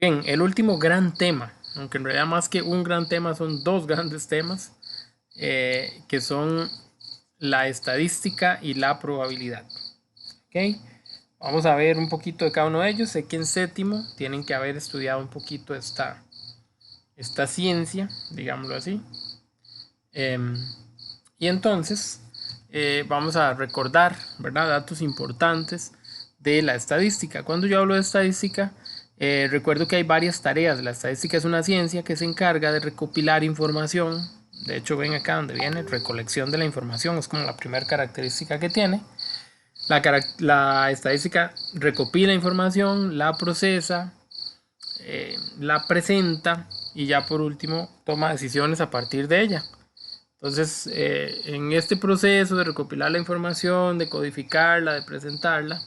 Bien, el último gran tema, aunque en realidad más que un gran tema son dos grandes temas, que son la estadística y la probabilidad. ¿Ok? Vamos a ver un poquito de cada uno de ellos. Sé que en séptimo tienen que haber estudiado un poquito esta ciencia, digámoslo así. Y entonces vamos a recordar, ¿verdad?, datos importantes de la estadística. Cuando yo hablo de estadística, recuerdo que hay varias tareas. La estadística es una ciencia que se encarga de recopilar información. De hecho, ven acá donde viene recolección de la información, es como la primera característica que tiene. La estadística recopila información, la procesa, la presenta y ya por último toma decisiones a partir de ella. Entonces, en este proceso de recopilar la información, de codificarla, de presentarla,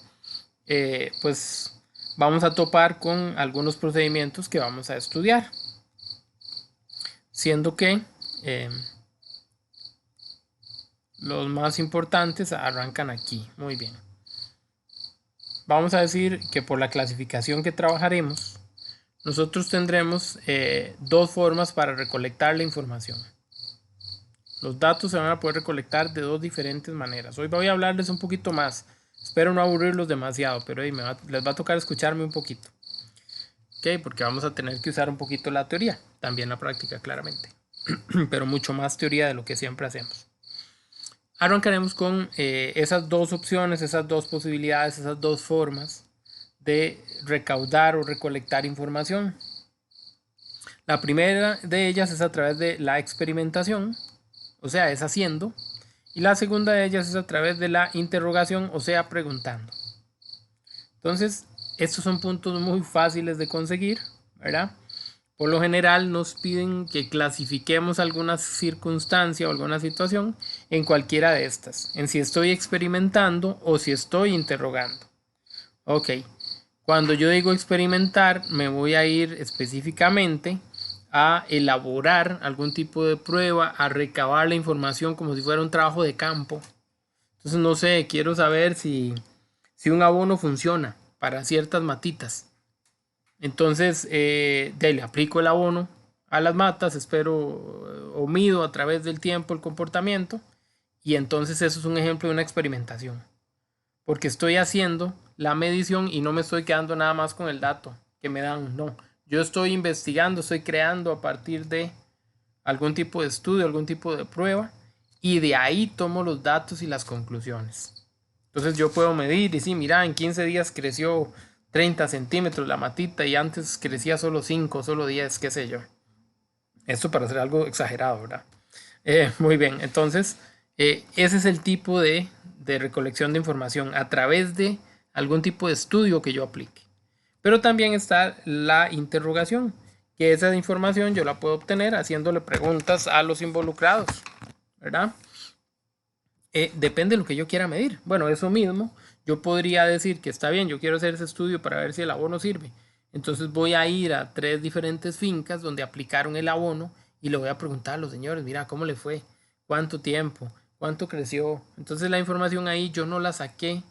pues vamos a topar con algunos procedimientos que vamos a estudiar. Siendo que los más importantes arrancan aquí. Muy bien. Vamos a decir que por la clasificación que trabajaremos, nosotros tendremos dos formas para recolectar la información. Los datos se van a poder recolectar de dos diferentes maneras. Hoy voy a hablarles un poquito más. Espero no aburrirlos demasiado, pero les va a tocar escucharme un poquito. ¿Ok? Porque vamos a tener que usar un poquito la teoría, también la práctica, claramente. Pero mucho más teoría de lo que siempre hacemos. Arrancaremos con esas dos opciones, esas dos posibilidades, esas dos formas de recaudar o recolectar información. La primera de ellas es a través de la experimentación, o sea, es haciendo. Y la segunda de ellas es a través de la interrogación, o sea, preguntando. Entonces, estos son puntos muy fáciles de conseguir, ¿verdad? Por lo general nos piden que clasifiquemos alguna circunstancia o alguna situación en cualquiera de estas, en si estoy experimentando o si estoy interrogando. Ok, cuando yo digo experimentar, me voy a ir específicamente a elaborar algún tipo de prueba, a recabar la información como si fuera un trabajo de campo. Entonces, no sé, quiero saber si un abono funciona para ciertas matitas. Entonces, de ahí le aplico el abono a las matas, espero o mido a través del tiempo el comportamiento, y entonces eso es un ejemplo de una experimentación, porque estoy haciendo la medición y no me estoy quedando nada más con el dato que me dan, no, yo estoy investigando, estoy creando a partir de algún tipo de estudio, algún tipo de prueba, y de ahí tomo los datos y las conclusiones. Entonces yo puedo medir y sí, mira, en 15 días creció 30 centímetros la matita y antes crecía solo 5, solo 10, qué sé yo. Esto para hacer algo exagerado, ¿verdad? Muy bien, entonces ese es el tipo de recolección de información a través de algún tipo de estudio que yo aplique. Pero también está la interrogación, que esa información yo la puedo obtener haciéndole preguntas a los involucrados, ¿verdad? Depende de lo que yo quiera medir. Bueno, eso mismo, yo podría decir que está bien, yo quiero hacer ese estudio para ver si el abono sirve. Entonces voy a ir a 3 diferentes fincas donde aplicaron el abono y le voy a preguntar a los señores, mira, ¿cómo le fue? ¿Cuánto tiempo? ¿Cuánto creció? Entonces la información ahí yo no la saqué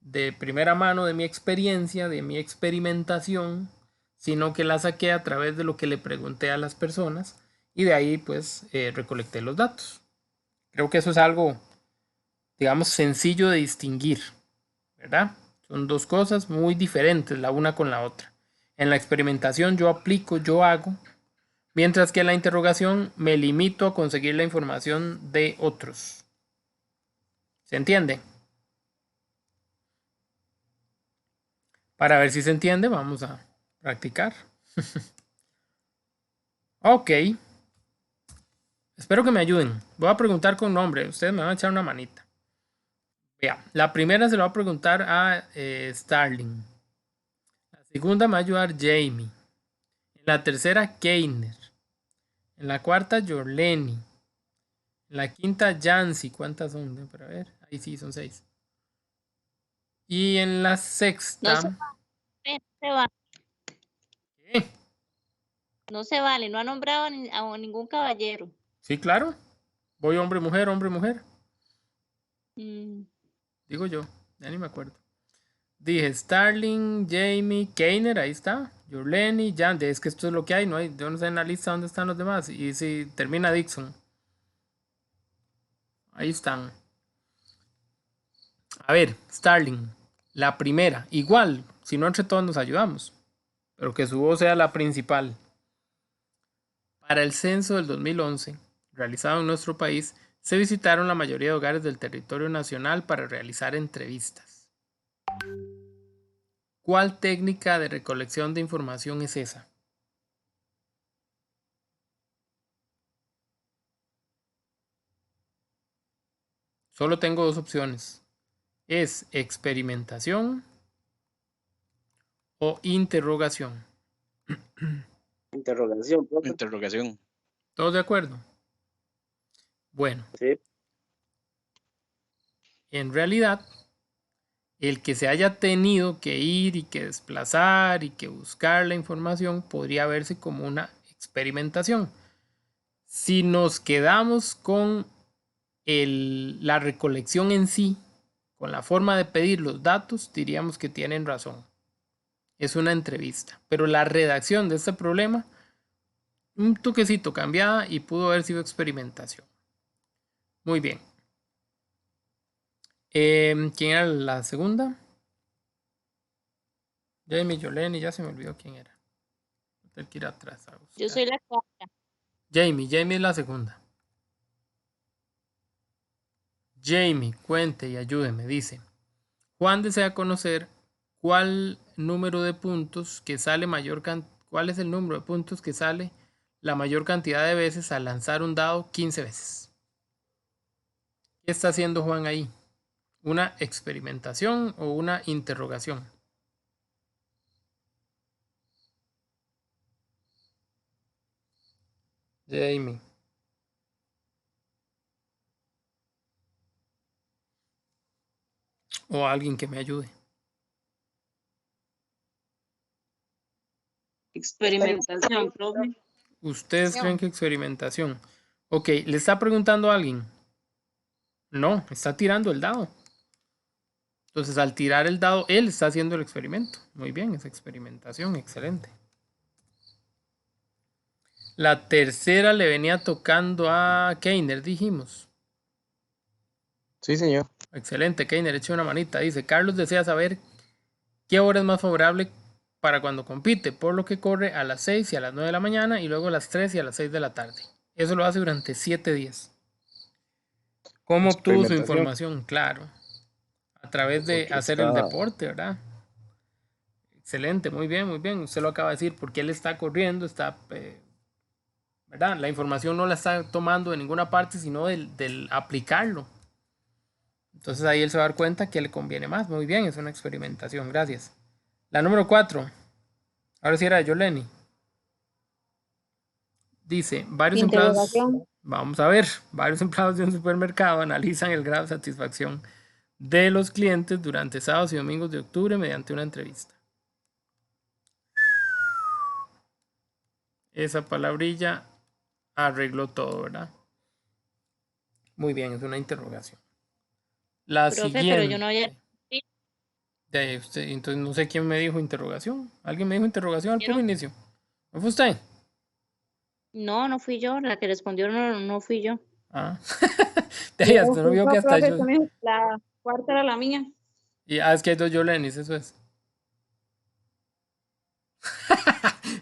de primera mano de mi experiencia, de mi experimentación, sino que la saqué a través de lo que le pregunté a las personas y de ahí pues recolecté los datos. Creo que eso es algo, digamos, sencillo de distinguir, ¿verdad? Son dos cosas muy diferentes la una con la otra. En la experimentación yo aplico, yo hago, mientras que en la interrogación me limito a conseguir la información de otros. ¿Se entiende? Para ver si se entiende, vamos a practicar. Ok, espero que me ayuden. Voy a preguntar con nombre, ustedes me van a echar una manita. Vea, la primera se la voy a preguntar a Starling. La segunda me va a ayudar Jamie. En la tercera, Keiner. En la cuarta, Jorleni. En la quinta, Yancy. ¿Cuántas son? Para ver. Ahí sí, son 6. Y en la No se sexta. vale, no se vale, ¿Qué? no se vale, no ha nombrado a ningún caballero. Sí, claro. Voy hombre, mujer, hombre, mujer. Mm, Digo yo. Ya ni me acuerdo. Dije Starling, Jamie, Keiner. Ahí está. Jorleni, Jan, es que esto es lo que hay, no hay, yo no sé en la lista dónde están los demás. Y si termina Dixon. Ahí están. A ver, Starling, la primera, igual, si no entre todos nos ayudamos, pero que su voz sea la principal. Para el censo del 2011, realizado en nuestro país, se visitaron la mayoría de hogares del territorio nacional para realizar entrevistas. ¿Cuál técnica de recolección de información es esa? Solo tengo dos opciones. ¿Es experimentación o interrogación? Interrogación, profe. Interrogación. ¿Todos de acuerdo? Bueno, Sí. en realidad, el que se haya tenido que ir y que desplazar y que buscar la información podría verse como una experimentación. Si nos quedamos con la recolección en sí, con la forma de pedir los datos, diríamos que tienen razón. Es una entrevista. Pero la redacción de este problema, un toquecito cambiada y pudo haber sido experimentación. Muy bien. ¿Quién era la segunda? Jamie Jolene, ya se me olvidó quién era. Tengo que ir atrás a buscar. Yo soy la cuarta. Jamie es la segunda. Jamie, cuente y ayúdeme, dice. Juan desea conocer cuál número de puntos que sale cuál es el número de puntos que sale la mayor cantidad de veces al lanzar un dado 15 veces. ¿Qué está haciendo Juan ahí? ¿Una experimentación o una interrogación? Jamie. O alguien que me ayude. Experimentación, profe. ¿Ustedes creen que experimentación? Ok, ¿le está preguntando a alguien? No, está tirando el dado. Entonces, al tirar el dado, él está haciendo el experimento. Muy bien, es experimentación, excelente. La tercera le venía tocando a Keiner, dijimos. Sí, señor. Excelente, Keiner, eche una manita. Dice, Carlos desea saber qué hora es más favorable para cuando compite, por lo que corre a las 6 y a las 9 de la mañana y luego a las 3 y a las 6 de la tarde. Eso lo hace durante 7 días. ¿Cómo obtuvo su información? Claro, a través de hacer el deporte, ¿verdad? Excelente, muy bien, muy bien. Usted lo acaba de decir, porque él está corriendo, está, ¿verdad? La información no la está tomando de ninguna parte, sino del aplicarlo. Entonces ahí él se va a dar cuenta que le conviene más. Muy bien, es una experimentación, gracias. La número 4. Ahora sí era Yoleni. Dice, varios empleados, vamos a ver, varios empleados de un supermercado analizan el grado de satisfacción de los clientes durante sábados y domingos de octubre mediante una entrevista. Esa palabrilla arregló todo, ¿verdad? Muy bien, es una interrogación. La Profe, siguiente. pero yo no había... Entonces no sé quién me dijo interrogación. ¿Alguien me dijo interrogación al puro inicio? ¿No fue usted? No, no fui yo. La que respondió no fui yo. Ah. Ya no vio que hasta yo. La cuarta era la mía. Y es que hay dos Yolenis, eso es.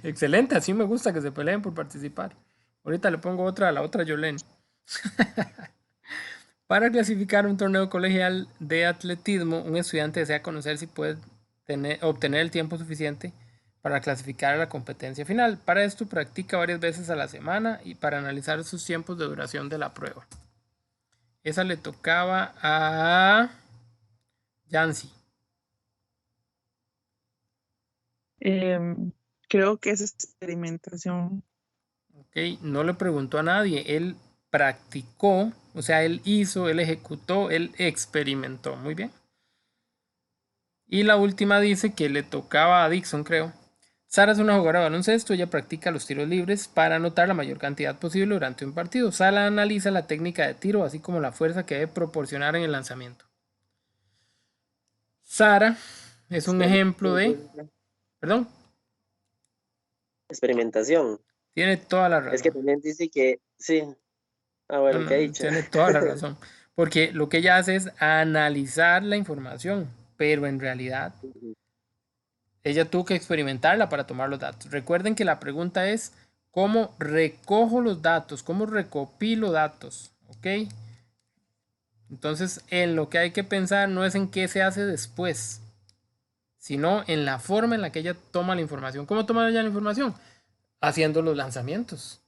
Excelente, así me gusta que se peleen por participar. Ahorita le pongo otra a la otra Yoleni. Para clasificar un torneo colegial de atletismo, un estudiante desea conocer si puede obtener el tiempo suficiente para clasificar a la competencia final. Para esto practica varias veces a la semana y para analizar sus tiempos de duración de la prueba. Esa le tocaba a Yancy. Creo que es experimentación. Ok, no le preguntó a nadie, él practicó, o sea, él hizo, él ejecutó, él experimentó. Muy bien. Y la última dice que le tocaba a Dixon, creo. Sara es una jugadora de baloncesto, ella practica los tiros libres para anotar la mayor cantidad posible durante un partido. Sara analiza la técnica de tiro, así como la fuerza que debe proporcionar en el lanzamiento. Sara es un ejemplo de... ¿Perdón? Experimentación. Tiene toda la razón. Es que también dice que, sí. Ah, bueno, No, qué no, dicha. tiene toda la razón. Porque lo que ella hace es analizar la información, pero en realidad ella tuvo que experimentarla para tomar los datos. Recuerden que la pregunta es cómo recojo los datos, cómo recopilo datos, ¿ok? Entonces, en lo que hay que pensar no es en qué se hace después, sino en la forma en la que ella toma la información. ¿Cómo toma ella la información? Haciendo los lanzamientos.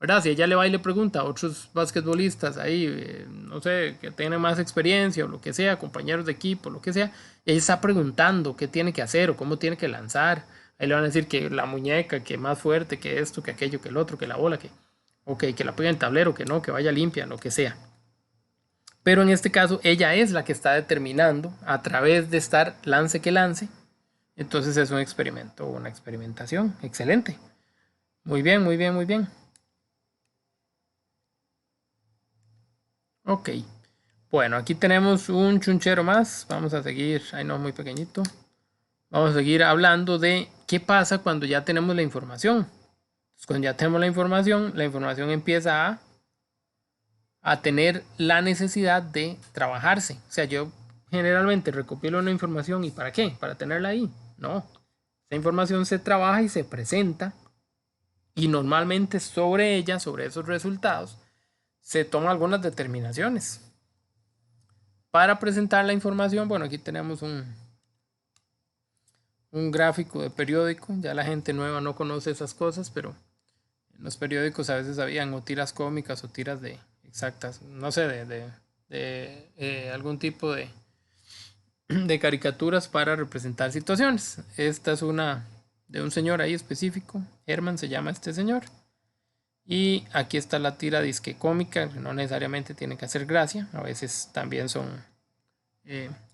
¿Verdad? Si ella le va y le pregunta a otros basquetbolistas ahí, no sé, que tienen más experiencia o lo que sea, compañeros de equipo, lo que sea, ella está preguntando qué tiene que hacer o cómo tiene que lanzar. Ahí le van a decir que la muñeca, que más fuerte, que esto, que aquello, que el otro, que la bola, que, ok, que la pegue en el tablero, que no, que vaya limpia, lo que sea. Pero en este caso, ella es la que está determinando a través de estar lance que lance. Entonces es un experimento o una experimentación. Excelente. Muy bien, muy bien, muy bien. Ok, bueno, aquí tenemos un chunchero más. Vamos a seguir, ahí no, muy pequeñito. Vamos a seguir hablando de qué pasa cuando ya tenemos la información. Entonces, cuando ya tenemos la información empieza a tener la necesidad de trabajarse. O sea, yo generalmente recopilo una información ¿y para qué? ¿Para tenerla ahí? No, esa información se trabaja y se presenta y normalmente sobre ella, sobre esos resultados, se toman algunas determinaciones. Para presentar la información, bueno, aquí tenemos un gráfico de periódico. Ya la gente nueva no conoce esas cosas, pero en los periódicos a veces habían o tiras cómicas o tiras de exactas, no sé, de algún tipo de caricaturas para representar situaciones. Esta es una de un señor ahí específico, Herman se llama este señor. Y aquí está la tira disque cómica, no necesariamente tiene que hacer gracia, a veces también son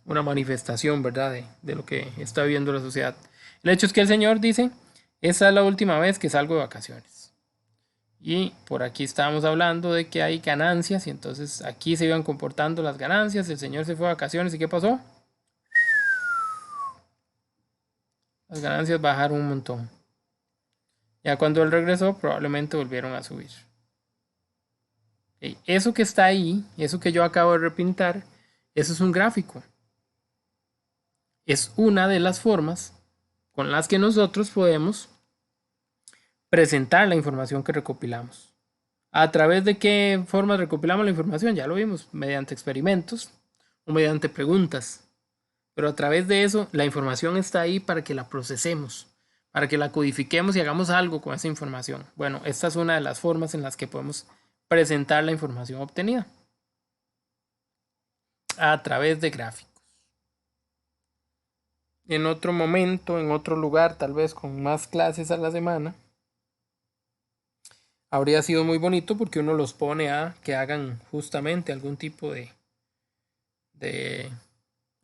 una manifestación, ¿verdad? De lo que está viviendo la sociedad. El hecho es que el señor dice, esa es la última vez que salgo de vacaciones. Y por aquí estábamos hablando de que hay ganancias y entonces aquí se iban comportando las ganancias, el señor se fue de vacaciones y ¿qué pasó? Las ganancias bajaron un montón. Ya cuando él regresó probablemente volvieron a subir. Eso que está ahí, eso que yo acabo de repintar, eso es un gráfico. Es una de las formas con las que nosotros podemos presentar la información que recopilamos. ¿A través de qué formas recopilamos la información? Ya lo vimos, mediante experimentos o mediante preguntas. Pero a través de eso, la información está ahí para que la procesemos, para que la codifiquemos y hagamos algo con esa información. Bueno, esta es una de las formas en las que podemos presentar la información obtenida. A través de gráficos. En otro momento, en otro lugar, tal vez con más clases a la semana, habría sido muy bonito porque uno los pone a que hagan justamente algún tipo de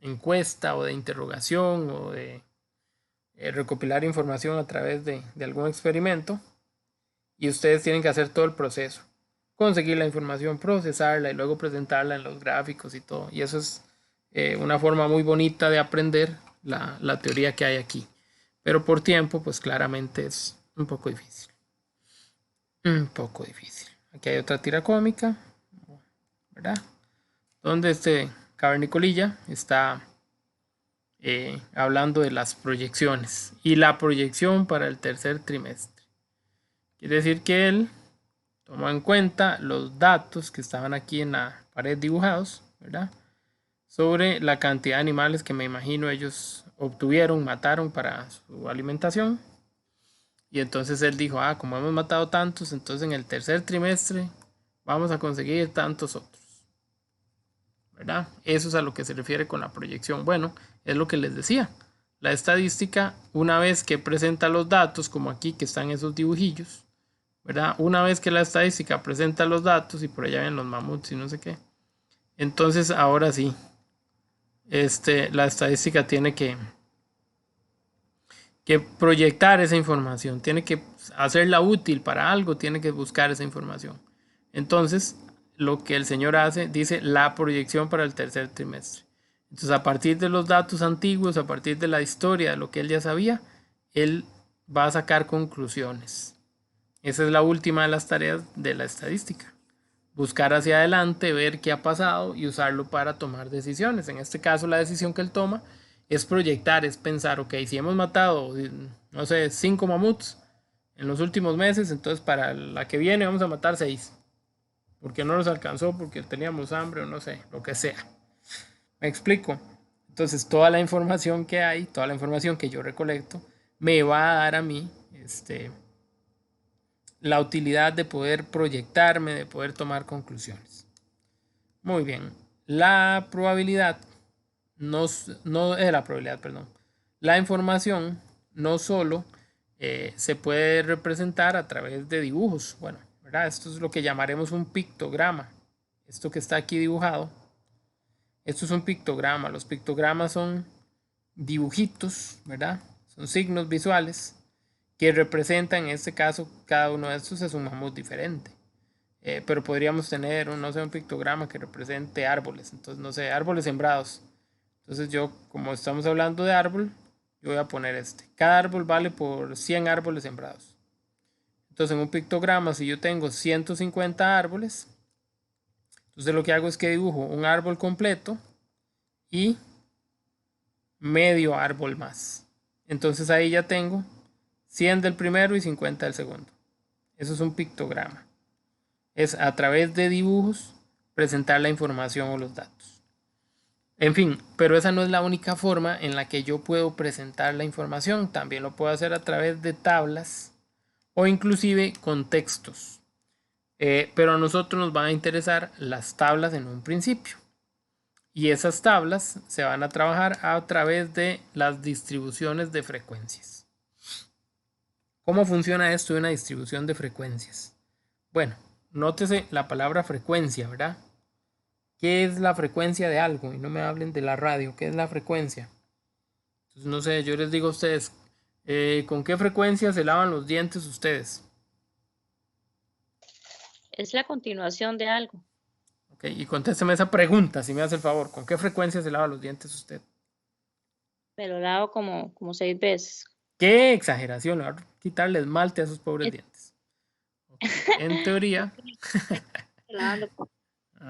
encuesta o de interrogación o de recopilar información a través de algún experimento y ustedes tienen que hacer todo el proceso, conseguir la información, procesarla y luego presentarla en los gráficos y todo, y eso es una forma muy bonita de aprender la teoría que hay aquí, pero por tiempo pues claramente es un poco difícil. Aquí hay otra tira cómica, ¿verdad? Donde este cavernicolilla está hablando de las proyecciones y la proyección para el tercer trimestre. Quiere decir que él tomó en cuenta los datos que estaban aquí en la pared dibujados, ¿verdad? Sobre la cantidad de animales que me imagino ellos obtuvieron, mataron para su alimentación. Y entonces él dijo, como hemos matado tantos, entonces en el tercer trimestre vamos a conseguir tantos otros. ¿Verdad? Eso es a lo que se refiere con la proyección. Bueno, es lo que les decía. La estadística, una vez que presenta los datos, como aquí que están esos dibujillos, ¿verdad? Una vez que la estadística presenta los datos, y por allá ven los mamuts y no sé qué, entonces ahora sí, la estadística tiene que proyectar esa información, tiene que hacerla útil para algo, tiene que buscar esa información. Entonces, lo que el señor hace, dice la proyección para el tercer trimestre. Entonces, a partir de los datos antiguos, a partir de la historia, de lo que él ya sabía, él va a sacar conclusiones. Esa es la última de las tareas de la estadística. Buscar hacia adelante, ver qué ha pasado y usarlo para tomar decisiones. En este caso, la decisión que él toma es proyectar, es pensar, ok, si hemos matado, no sé, 5 mamuts en los últimos meses, entonces para la que viene vamos a matar 6. Porque no nos alcanzó, porque teníamos hambre o no sé, lo que sea. ¿Me explico? Entonces, toda la información que hay, toda la información que yo recolecto, me va a dar a mí la utilidad de poder proyectarme, de poder tomar conclusiones. Muy bien. La probabilidad, la información no solo se puede representar a través de dibujos. Bueno, ¿verdad? Esto es lo que llamaremos un pictograma. Esto que está aquí dibujado. Esto es un pictograma. Los pictogramas son dibujitos, ¿verdad? Son signos visuales que representan, en este caso, cada uno de estos es un mamut diferente. Pero podríamos tener, no sé, un pictograma que represente árboles. Entonces, no sé, árboles sembrados. Entonces yo, como estamos hablando de árbol, yo voy a poner este. Cada árbol vale por 100 árboles sembrados. Entonces, en un pictograma, si yo tengo 150 árboles, entonces lo que hago es que dibujo un árbol completo y medio árbol más. Entonces ahí ya tengo 100 del primero y 50 del segundo. Eso es un pictograma. Es a través de dibujos presentar la información o los datos. En fin, pero esa no es la única forma en la que yo puedo presentar la información. También lo puedo hacer a través de tablas o inclusive con textos. Pero a nosotros nos van a interesar las tablas en un principio. Y esas tablas se van a trabajar a través de las distribuciones de frecuencias. ¿Cómo funciona esto de una distribución de frecuencias? Bueno, nótese la palabra frecuencia, ¿verdad? ¿Qué es la frecuencia de algo? Y no me hablen de la radio. ¿Qué es la frecuencia? Entonces, no sé, yo les digo a ustedes, ¿con qué frecuencia se lavan los dientes ustedes? Es la continuación de algo. Ok, y contésteme esa pregunta, si me hace el favor. ¿Con qué frecuencia se lava los dientes usted? Me lo lavo como 6 veces. ¡Qué exageración! Le va a quitarle esmalte a esos pobres dientes. Okay. En teoría...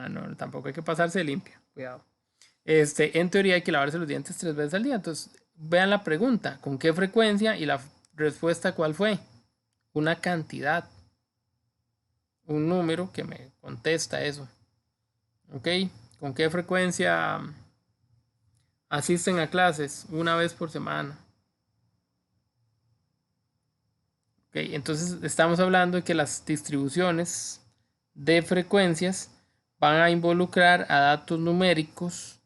no, tampoco hay que pasarse limpio. Cuidado. En teoría hay que lavarse los dientes 3 veces al día. Entonces, vean la pregunta. ¿Con qué frecuencia? Y la respuesta, ¿cuál fue? Una cantidad. Un número que me contesta eso. ¿Ok? ¿Con qué frecuencia asisten a clases? Una vez por semana. ¿Ok? Entonces estamos hablando de que las distribuciones de frecuencias van a involucrar a datos numéricos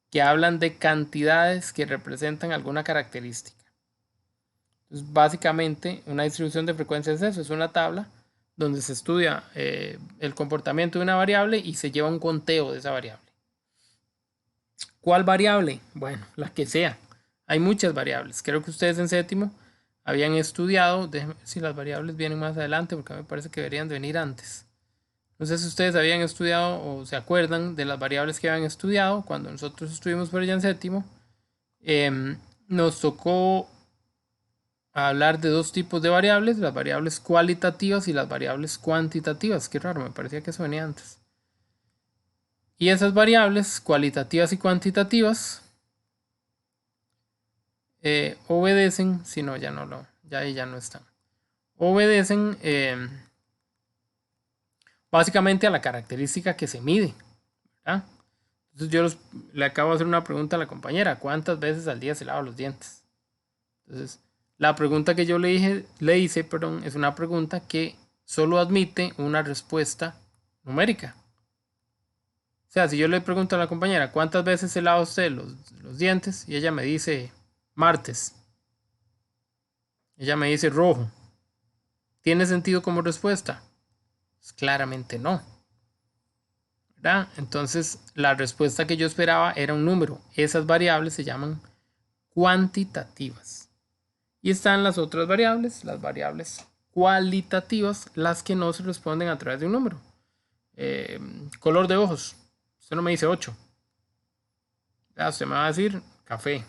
que hablan de cantidades que representan alguna característica. Entonces, básicamente, una distribución de frecuencias es eso, es una tabla donde se estudia el comportamiento de una variable y se lleva un conteo de esa variable. ¿Cuál variable? Bueno, la que sea. Hay muchas variables. Creo que ustedes en séptimo habían estudiado, déjenme ver si las variables vienen más adelante porque a mí me parece que deberían de venir antes. No sé si ustedes habían estudiado o se acuerdan de las variables que habían estudiado cuando nosotros estuvimos por allá en séptimo. Nos tocó hablar de dos tipos de variables, las variables cualitativas y las variables cuantitativas. Qué raro, me parecía que eso venía antes. Y esas variables cualitativas y cuantitativas obedecen, si no, ya no están. Obedecen básicamente a la característica que se mide, ¿verdad? Entonces yo le acabo de hacer una pregunta a la compañera, ¿cuántas veces al día se lava los dientes? Entonces, la pregunta que yo le hice, es una pregunta que solo admite una respuesta numérica. O sea, si yo le pregunto a la compañera, ¿cuántas veces se lava usted los dientes? Y ella me dice, martes. Ella me dice, rojo. ¿Tiene sentido como respuesta? Pues claramente no. ¿Verdad? Entonces, la respuesta que yo esperaba era un número. Esas variables se llaman cuantitativas. Y están las otras variables, las variables cualitativas, las que no se responden a través de un número. Color de ojos. Usted no me dice 8. Usted me va a decir café,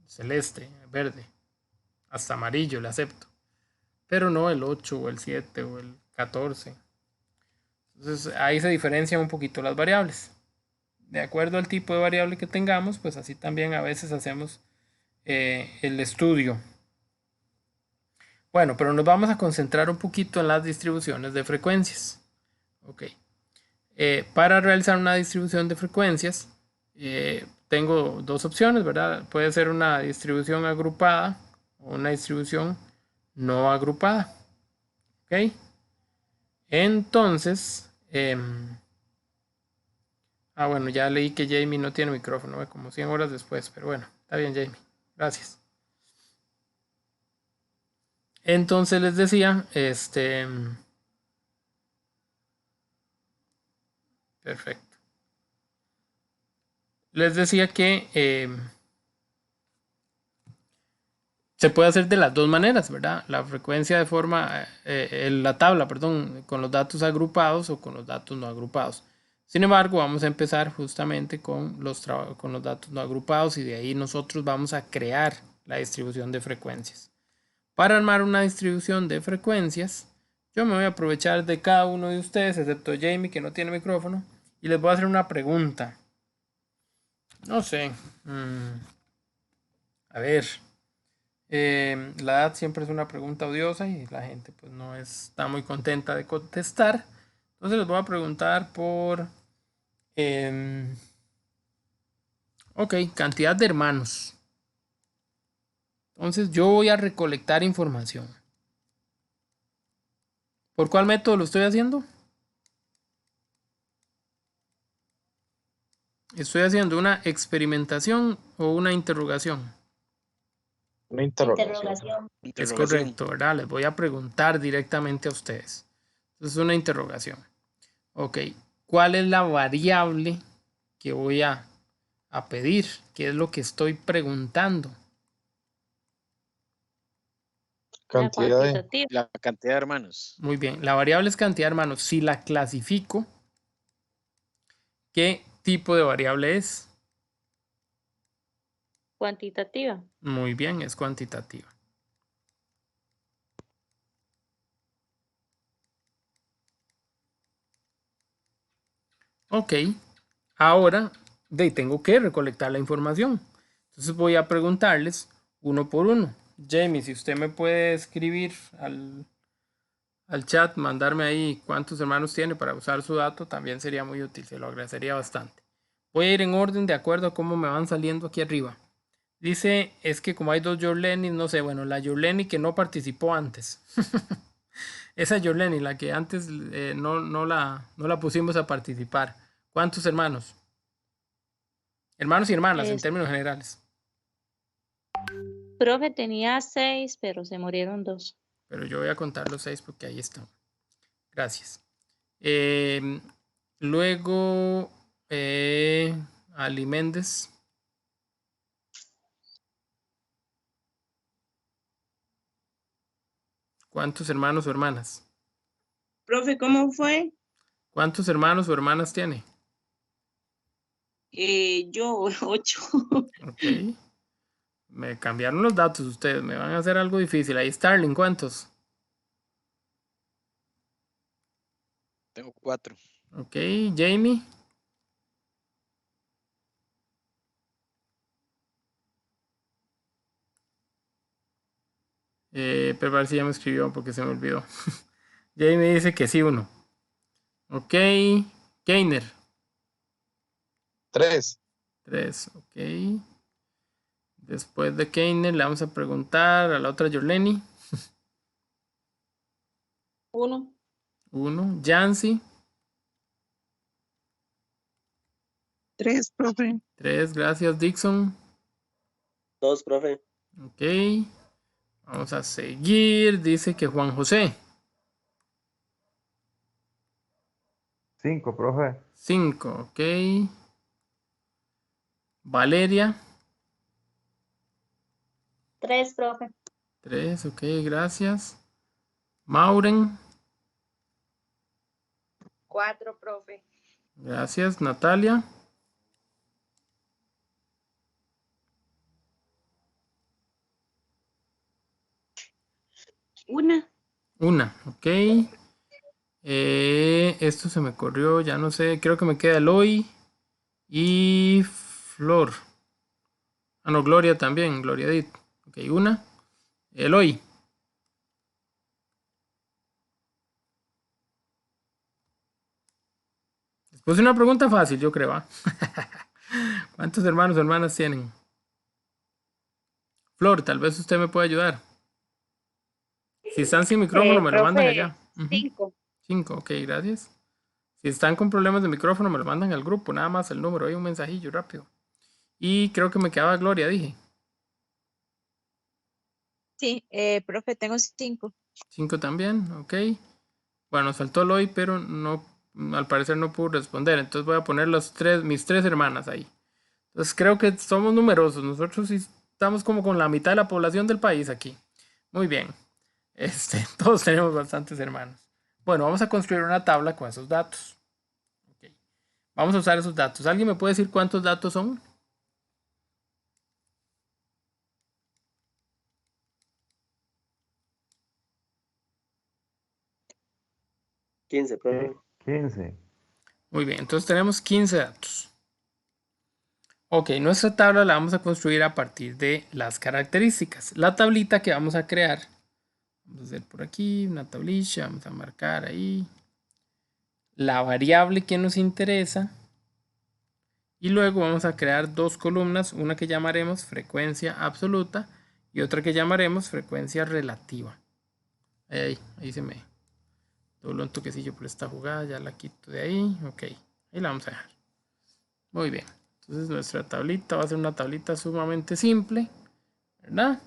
celeste, verde, hasta amarillo, le acepto. pero no el 8 o el 7 o el 14. Entonces ahí se diferencian un poquito las variables. De acuerdo al tipo de variable que tengamos, pues así también a veces hacemos el estudio. Bueno, pero nos vamos a concentrar un poquito en las distribuciones de frecuencias. Ok. Para realizar una distribución de frecuencias, tengo dos opciones, ¿verdad? Puede ser una distribución agrupada o una distribución no agrupada. ¿Ok? Entonces, bueno, ya leí que Jamie no tiene micrófono, como 100 horas después, pero bueno, está bien, Jamie. Gracias. Entonces les decía, perfecto. Les decía que se puede hacer de las dos maneras, ¿verdad? La frecuencia de forma, la tabla, perdón, con los datos agrupados o con los datos no agrupados. Sin embargo, vamos a empezar justamente con los datos no agrupados y de ahí nosotros vamos a crear la distribución de frecuencias. Para armar una distribución de frecuencias, yo me voy a aprovechar de cada uno de ustedes, excepto Jamie que no tiene micrófono, y les voy a hacer una pregunta. No sé. A ver. La edad siempre es una pregunta odiosa y la gente pues no está muy contenta de contestar. Entonces les voy a preguntar por... ok, cantidad de hermanos. Entonces yo voy a recolectar información. ¿Por cuál método lo estoy haciendo? Estoy haciendo una experimentación o una interrogación. Una interrogación. Es correcto, ¿verdad? Les voy a preguntar directamente a ustedes. Entonces es una interrogación. Ok, ¿cuál es la variable que voy a pedir? ¿Qué es lo que estoy preguntando? La cantidad de hermanos. Muy bien, la variable es cantidad de hermanos. Si la clasifico, ¿qué tipo de variable es? Cuantitativa. Muy bien, es cuantitativa. Ok, ahora tengo que recolectar la información. Entonces voy a preguntarles uno por uno. Jamie, si usted me puede escribir al chat, mandarme ahí cuántos hermanos tiene para usar su dato, también sería muy útil, se lo agradecería bastante. Voy a ir en orden de acuerdo a cómo me van saliendo aquí arriba. Dice, es que como hay dos Yorleni, no sé, bueno, la Yorleni que no participó antes. Esa Yorleni, la que antes no la pusimos a participar. ¿Cuántos hermanos? Hermanos y hermanas, en términos generales. Profe tenía 6, pero se murieron 2. Pero yo voy a contar los 6 porque ahí están. Gracias. Luego, Ali Méndez. ¿Cuántos hermanos o hermanas? Profe, ¿cómo fue? ¿Cuántos hermanos o hermanas tiene? Yo, 8. Ok. Me cambiaron los datos ustedes. Me van a hacer algo difícil. Ahí Starling, ¿cuántos? Tengo 4. Ok. Jamie. Pero a ver si ya me escribió porque se me olvidó. Jamie dice que sí, 1. Ok. Keiner. 3. 3. Ok. Después de Keiner le vamos a preguntar a la otra Yorleni. 1. 1. Jancy. 3, profe. 3. Gracias, Dixon. 2, profe. Ok. Vamos a seguir. Dice que Juan José. 5, profe. 5. Ok. Valeria. 3, profe. 3. Ok, gracias. Mauren. 4, profe. Gracias. Natalia. 1. Una, ok. Esto se me corrió, ya no sé. Creo que me queda Eloy y Flor. Ah, no, Gloria también, Gloria Edith. Ok, una. Eloy. Después una pregunta fácil, yo creo. ¿Cuántos hermanos o hermanas tienen? Flor, tal vez usted me pueda ayudar. Si están sin micrófono, me lo mandan allá. 5. 5, ok, gracias. Si están con problemas de micrófono, me lo mandan al grupo, nada más el número, hay un mensajillo rápido. Y creo que me quedaba Gloria, dije. Sí, profe, tengo 5. 5 también, ok. Bueno, nos faltó Eloy, pero no, al parecer no pudo responder. Entonces voy a poner mis 3 hermanas ahí. Entonces creo que somos numerosos. Nosotros sí estamos como con la mitad de la población del país aquí. Muy bien. Todos tenemos bastantes hermanos. Bueno, vamos a construir una tabla con esos datos. Okay. Vamos a usar esos datos. ¿Alguien me puede decir cuántos datos son? ¿15, profe? 15. Muy bien, entonces tenemos 15 datos. Ok, nuestra tabla la vamos a construir a partir de las características. La tablita que vamos a crear, vamos a hacer por aquí una tablilla, vamos a marcar ahí la variable que nos interesa y luego vamos a crear 2 columnas, una que llamaremos frecuencia absoluta y otra que llamaremos frecuencia relativa. Ahí se me dobló un toquecillo por esta jugada, ya la quito de ahí, ok, ahí la vamos a dejar. Muy bien. Entonces nuestra tablita va a ser una tablita sumamente simple, ¿verdad?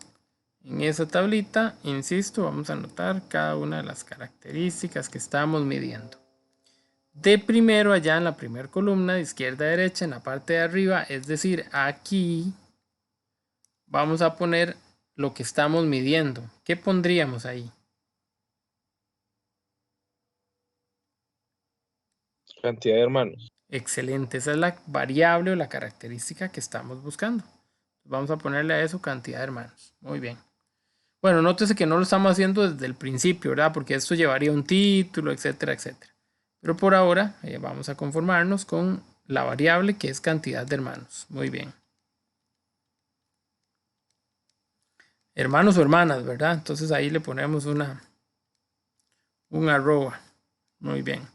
En esa tablita, insisto, vamos a anotar cada una de las características que estamos midiendo. De primero allá en la primera columna, de izquierda a derecha, en la parte de arriba, es decir, aquí vamos a poner lo que estamos midiendo. ¿Qué pondríamos ahí? Cantidad de hermanos. Excelente, esa es la variable o la característica que estamos buscando. Vamos a ponerle a eso cantidad de hermanos. Muy bien. Bueno, nótese que no lo estamos haciendo desde el principio, ¿verdad? Porque esto llevaría un título, etcétera, etcétera. Pero por ahora vamos a conformarnos con la variable que es cantidad de hermanos. Muy bien. Hermanos o hermanas, ¿verdad? Entonces ahí le ponemos un arroba. Muy bien.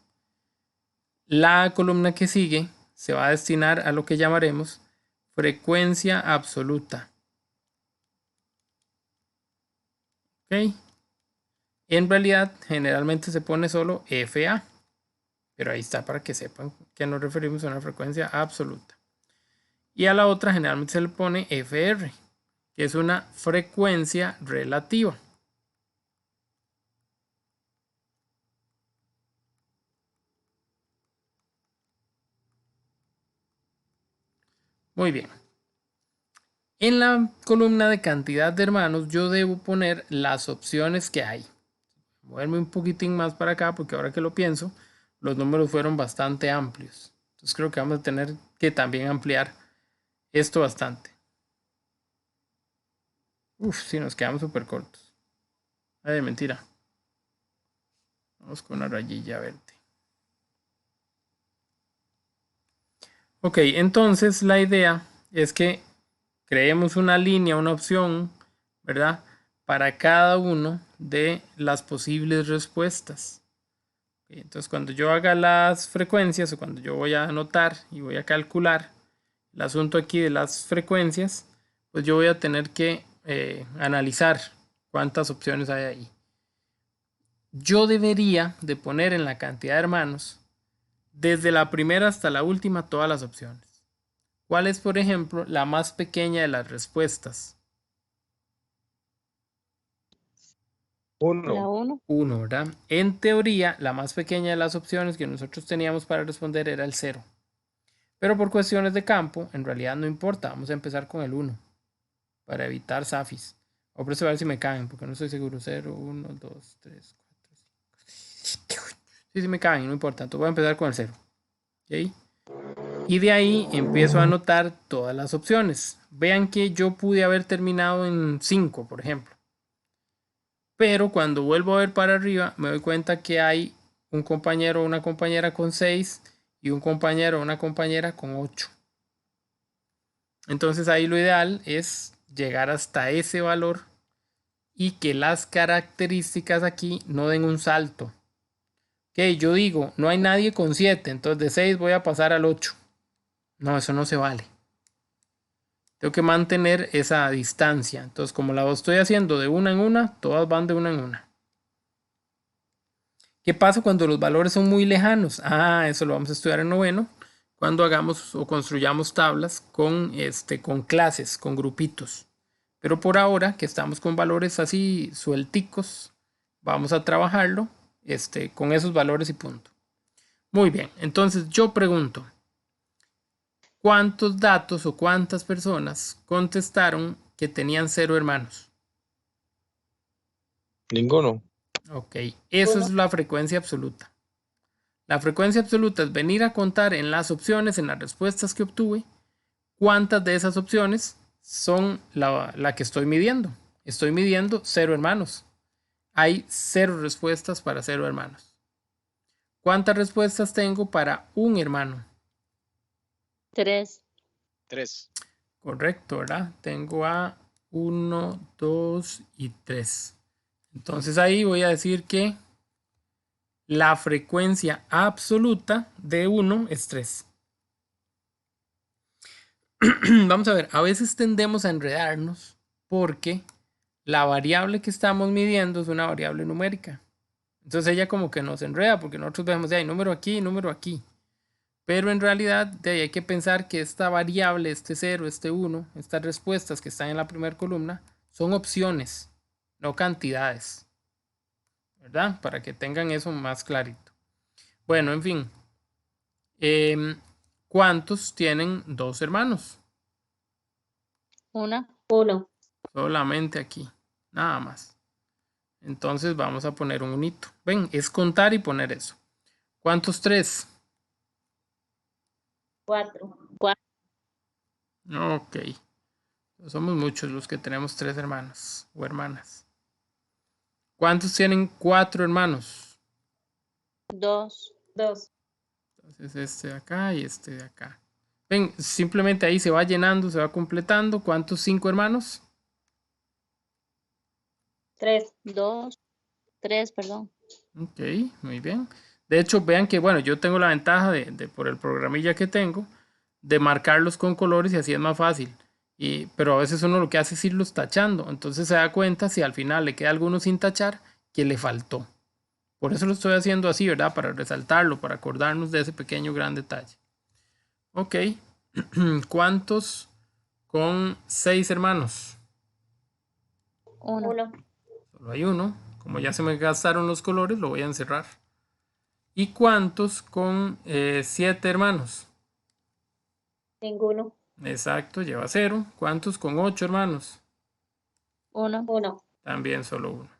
La columna que sigue se va a destinar a lo que llamaremos frecuencia absoluta. ¿Ok? En realidad, generalmente se pone solo FA. Pero ahí está para que sepan que nos referimos a una frecuencia absoluta. Y a la otra generalmente se le pone FR, que es una frecuencia relativa. Muy bien. En la columna de cantidad de hermanos yo debo poner las opciones que hay. Moverme un poquitín más para acá porque ahora que lo pienso, los números fueron bastante amplios. Entonces creo que vamos a tener que también ampliar esto bastante. Uf, sí, nos quedamos súper cortos. Ay, mentira. Vamos con una rayilla verde. Ok, entonces la idea es que creemos una línea, una opción, ¿verdad? Para cada uno de las posibles respuestas. Entonces cuando yo haga las frecuencias o cuando yo voy a anotar y voy a calcular el asunto aquí de las frecuencias, pues yo voy a tener que analizar cuántas opciones hay ahí. Yo debería de poner en la cantidad de hermanos desde la primera hasta la última todas las opciones. ¿Cuál es, por ejemplo, la más pequeña de las respuestas? 1. La 1. 1, ¿verdad? En teoría, la más pequeña de las opciones que nosotros teníamos para responder era el 0. Pero por cuestiones de campo, en realidad no importa. Vamos a empezar con el 1 para evitar zafis. Voy a ver si me caen, porque no estoy seguro. 0, 1, 2, 3, 4, 5. Sí me caen, no importa. Entonces voy a empezar con el 0. ¿Okay? Y de ahí empiezo a anotar todas las opciones. Vean que yo pude haber terminado en 5, por ejemplo. Pero cuando vuelvo a ver para arriba, me doy cuenta que hay un compañero o una compañera con 6 y un compañero o una compañera con 8. Entonces ahí lo ideal es llegar hasta ese valor y que las características aquí no den un salto. Ok, yo digo, no hay nadie con 7, entonces de 6 voy a pasar al 8. No, eso no se vale. Tengo que mantener esa distancia. Entonces, como la estoy haciendo de una en una, todas van de una en una. ¿Qué pasa cuando los valores son muy lejanos? Eso lo vamos a estudiar en noveno, cuando hagamos o construyamos tablas con clases, con grupitos. Pero por ahora, que estamos con valores así suelticos, vamos a trabajarlo con esos valores y punto. Muy bien, entonces yo pregunto, ¿cuántos datos o cuántas personas contestaron que tenían 0 hermanos? Ninguno. Ok, eso es la frecuencia absoluta. La frecuencia absoluta es venir a contar en las opciones, en las respuestas que obtuve, cuántas de esas opciones son la que estoy midiendo. Estoy midiendo 0 hermanos. Hay 0 respuestas para 0 hermanos. ¿Cuántas respuestas tengo para un hermano? 3. 3. Correcto, ¿verdad? Tengo a 1, 2 y 3. Entonces ahí voy a decir que la frecuencia absoluta de 1 es 3. Vamos a ver, a veces tendemos a enredarnos porque la variable que estamos midiendo es una variable numérica. Entonces ella como que nos enreda porque nosotros vemos hay número aquí y número aquí. Pero en realidad hay que pensar que esta variable, este 0, este 1, estas respuestas que están en la primera columna son opciones, no cantidades. ¿Verdad? Para que tengan eso más clarito. Bueno, en fin. ¿Cuántos tienen 2 hermanos? 1. Solamente aquí. Nada más. Entonces vamos a poner un unito. Ven, es contar y poner eso. ¿Cuántos 3? 4. Ok. Somos muchos los que tenemos 3 hermanos o hermanas. ¿Cuántos tienen 4 hermanos? 2. Entonces este de acá y este de acá. Ven, simplemente ahí se va llenando, se va completando. ¿Cuántos 5 hermanos? 2. 3, perdón. Ok, muy bien. De hecho, vean que, bueno, yo tengo la ventaja por el programilla que tengo, de marcarlos con colores y así es más fácil. Pero a veces uno lo que hace es irlos tachando. Entonces se da cuenta si al final le queda alguno sin tachar, que le faltó. Por eso lo estoy haciendo así, ¿verdad? Para resaltarlo, para acordarnos de ese pequeño gran detalle. Ok. ¿Cuántos con 6 hermanos? 1. Solo hay uno. Como ya se me gastaron los colores, lo voy a encerrar. ¿Y cuántos con 7 hermanos? Ninguno. Exacto, lleva 0. ¿Cuántos con 8 hermanos? 1. También solo 1.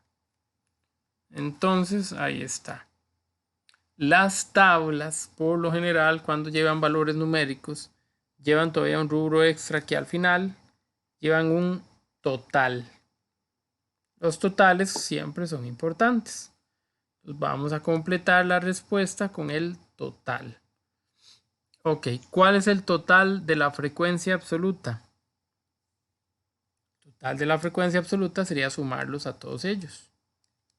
Entonces, ahí está. Las tablas, por lo general, cuando llevan valores numéricos, llevan todavía un rubro extra que al final llevan un total. Los totales siempre son importantes. Entonces vamos a completar la respuesta con el total. Ok, ¿cuál es el total de la frecuencia absoluta? El total de la frecuencia absoluta sería sumarlos a todos ellos.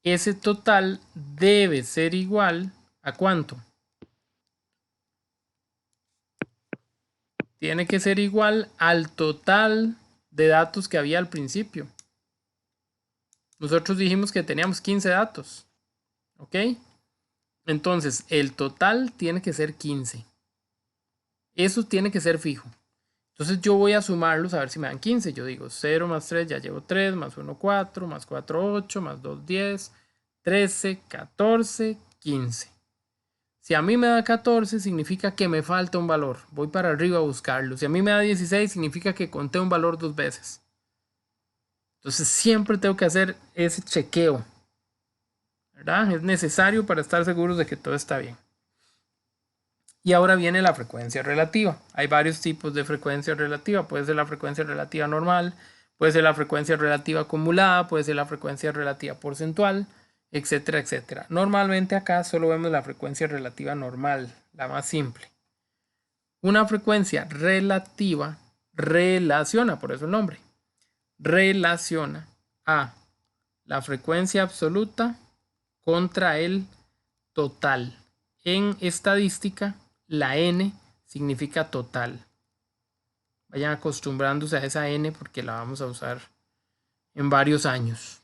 Ese total debe ser igual ¿a cuánto? Tiene que ser igual al total de datos que había al principio. Nosotros dijimos que teníamos 15 datos. ¿Ok? Entonces, el total tiene que ser 15. Eso tiene que ser fijo. Entonces yo voy a sumarlos a ver si me dan 15. Yo digo 0 más 3, ya llevo 3, más 1, 4, más 4, 8, más 2, 10, 13, 14, 15. Si a mí me da 14, significa que me falta un valor. Voy para arriba a buscarlo. Si a mí me da 16, significa que conté un valor 2 veces. Entonces siempre tengo que hacer ese chequeo, ¿verdad? Es necesario para estar seguros de que todo está bien. Y ahora viene la frecuencia relativa. Hay varios tipos de frecuencia relativa. Puede ser la frecuencia relativa normal, Puede ser la frecuencia relativa acumulada, puede ser la frecuencia relativa porcentual, etcétera, etcétera. Normalmente acá solo vemos la frecuencia relativa normal, la más simple. Una frecuencia relativa relaciona, por eso el nombre, relaciona a la frecuencia absoluta contra el total. En estadística, la n significa total. Vayan acostumbrándose a esa n porque la vamos a usar en varios años.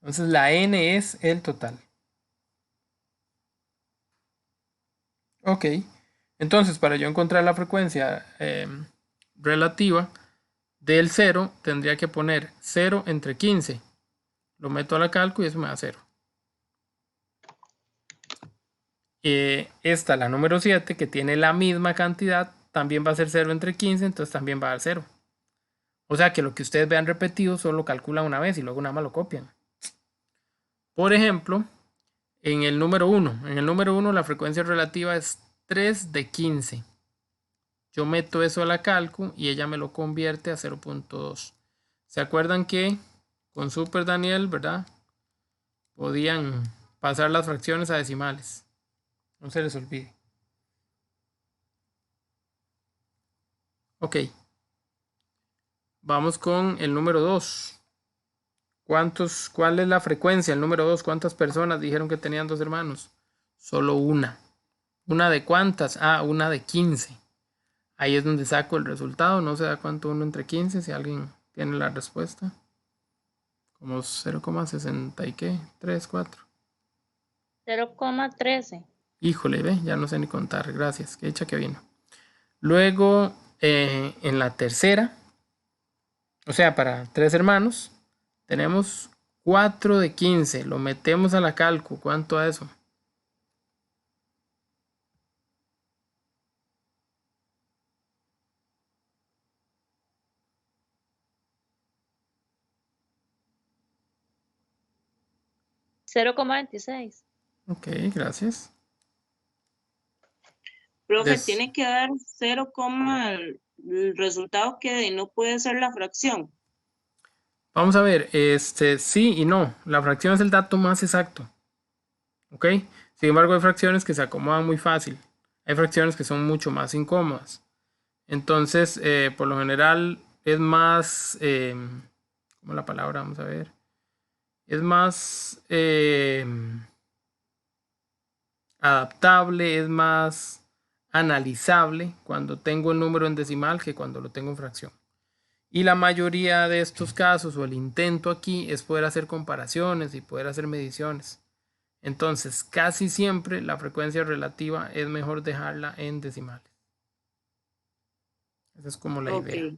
Entonces la n es el total. Ok. Entonces para yo encontrar la frecuencia relativa del 0, tendría que poner 0 entre 15. Lo meto a la calco y eso me da 0. Esta, la número 7, que tiene la misma cantidad, también va a ser 0 entre 15, entonces también va a dar 0. O sea que lo que ustedes vean repetido solo calculan una vez y luego nada más lo copian. Por ejemplo, en el número 1. En el número 1 la frecuencia relativa es 3 de 15. Yo meto eso a la calco y ella me lo convierte a 0.2. ¿Se acuerdan que con Super Daniel, verdad? Podían pasar las fracciones a decimales. No se les olvide. Ok. Vamos con el número 2. ¿Cuál es la frecuencia? El número 2. ¿Cuántas personas dijeron que tenían 2 hermanos? Solo una. ¿Una de cuántas? Ah, una de 15. Ahí es donde saco el resultado. No se da cuánto 1 entre 15. Si alguien tiene la respuesta. Como 0,60 y qué. 3, 4. 0,13. Híjole, ve, ya no sé ni contar. Gracias. Qué hecha que vino. Luego, en la tercera, o sea, para 3 hermanos, tenemos 4 de 15. Lo metemos a la calco. ¿Cuánto da eso? $0,26. Ok, gracias. Profe, tiene que dar 0, el resultado que dé, no puede ser la fracción. Vamos a ver, sí y no. La fracción es el dato más exacto. ¿Ok? Sin embargo, hay fracciones que se acomodan muy fácil. Hay fracciones que son mucho más incómodas. Entonces, por lo general, es más... ¿cómo la palabra? Vamos a ver. Es más adaptable, es más analizable cuando tengo el número en decimal que cuando lo tengo en fracción. Y la mayoría de estos casos, o el intento aquí, es poder hacer comparaciones y poder hacer mediciones. Entonces, casi siempre la frecuencia relativa es mejor dejarla en decimales. Esa es como la idea.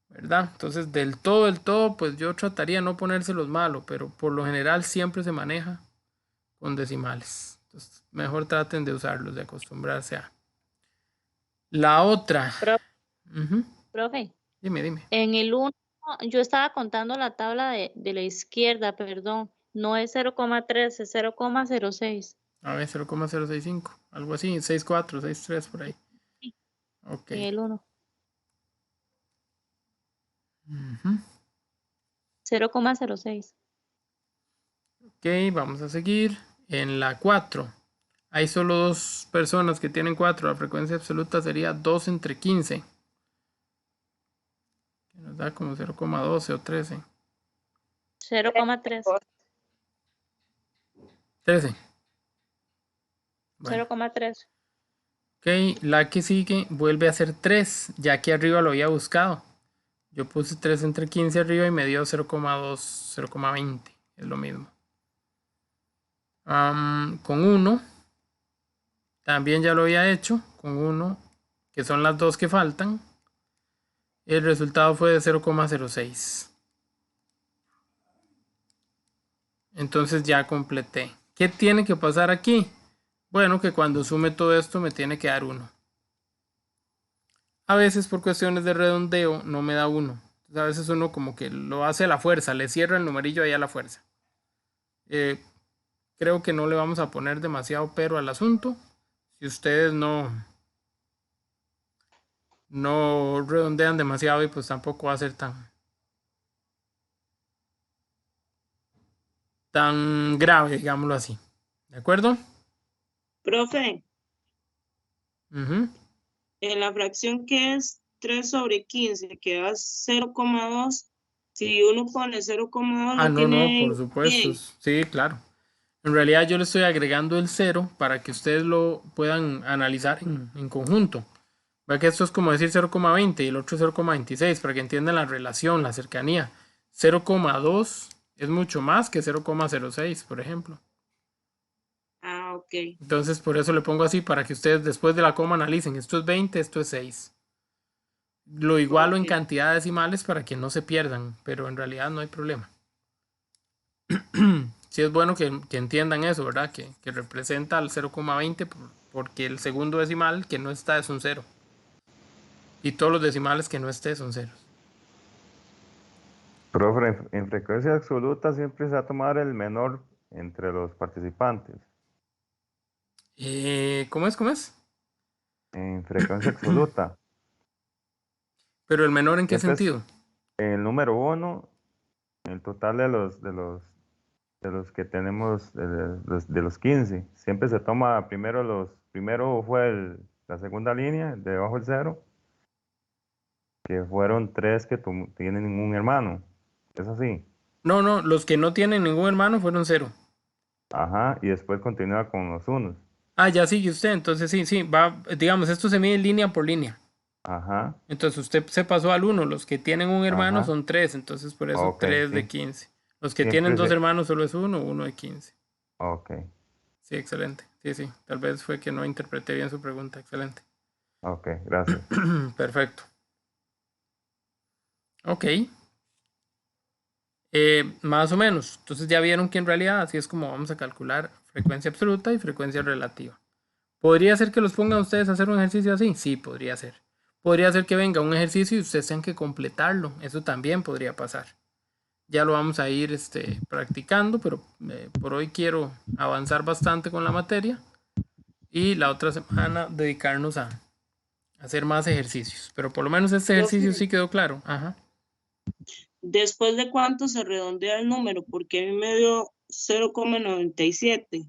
¿Verdad? Entonces, del todo, pues yo trataría de no ponérselos malo, pero por lo general siempre se maneja con decimales. Entonces, mejor traten de usarlos, de acostumbrarse a. La otra. Profe. Dime. En el 1, yo estaba contando la tabla de la izquierda, perdón. No es 0,3, es 0,06. A ver, 0,065. Algo así, 6,4, 6,3 por ahí. Ok. En el 1. 0,06. Ok, vamos a seguir. En la 4. Hay solo 2 personas que tienen 4. La frecuencia absoluta sería 2 entre 15. Que nos da como 0,12 o 13. 0,3. 13. Bueno. 0,3. Ok, la que sigue vuelve a ser 3, ya que arriba lo había buscado. Yo puse 3 entre 15 arriba y me dio 0,2, 0,20. Es lo mismo. Con 1, también ya lo había hecho. Con 1, que son las 2 que faltan. El resultado fue de 0,06. Entonces ya completé. ¿Qué tiene que pasar aquí? Bueno, que cuando sume todo esto me tiene que dar 1. A veces por cuestiones de redondeo no me da 1. A veces uno como que lo hace a la fuerza, le cierra el numerillo ahí a la fuerza. Creo que no le vamos a poner demasiado pero al asunto. Si ustedes no no redondean demasiado y pues tampoco va a ser tan grave, digámoslo así. ¿De acuerdo? Profe, Ujú. en la fracción que es 3 sobre 15, que da 0,2, si uno pone 0,2 Ah, no no, no, tiene por supuesto. bien. Sí, claro. En realidad yo le estoy agregando el 0 para que ustedes lo puedan analizar en conjunto. Ve que esto es como decir 0,20 y el otro 0,26 para que entiendan la relación, la cercanía. 0,2 es mucho más que 0,06, por ejemplo. Ah, ok. Entonces por eso le pongo así para que ustedes después de la coma analicen. Esto es 20, esto es 6. Lo igualo en Ok. cantidad decimales para que no se pierdan, pero en realidad no hay problema. Sí es bueno que entiendan eso, ¿verdad? Que representa al 0,20 porque el segundo decimal que no está es un 0. Y todos los decimales que no esté son ceros. Profe, en frecuencia absoluta siempre se va a tomar el menor entre los participantes. ¿Cómo es? ¿Cómo es? En frecuencia absoluta, Pero el menor ¿en qué siempre es sentido? el número 1, el total de los que tenemos, de los 15. Siempre se toma primero fue la segunda línea, debajo del 0, que fueron 3 que tienen un hermano. Es así. No, no, los que no tienen ningún hermano fueron 0. Ajá, y después continúa con los unos. Ah, ya sigue usted, entonces sí, sí, va, digamos, esto se mide línea por línea. Ajá, Entonces usted se pasó al 1, los que tienen un hermano ajá, son 3, entonces por eso ok, 3 de 15. Los que tienen siempre dos se, hermanos solo es 1, 1 de 15. ok, Sí, excelente. Sí, sí, tal vez fue que no interpreté bien su pregunta, excelente. ok, gracias. Perfecto. Ok. Más o menos. Entonces ya vieron que en realidad así es como vamos a calcular frecuencia absoluta y frecuencia relativa. ¿Podría ser que los pongan ustedes a hacer un ejercicio así? Sí, podría ser. Podría ser que venga un ejercicio y ustedes tengan que completarlo. Eso también podría pasar. Ya lo vamos a ir practicando, pero por hoy quiero avanzar bastante con la materia y la otra semana dedicarnos a hacer más ejercicios. Pero por lo menos este ejercicio Profe, sí quedó claro. Ajá. ¿después de cuánto se redondea el número? Porque a mí me dio 0,97,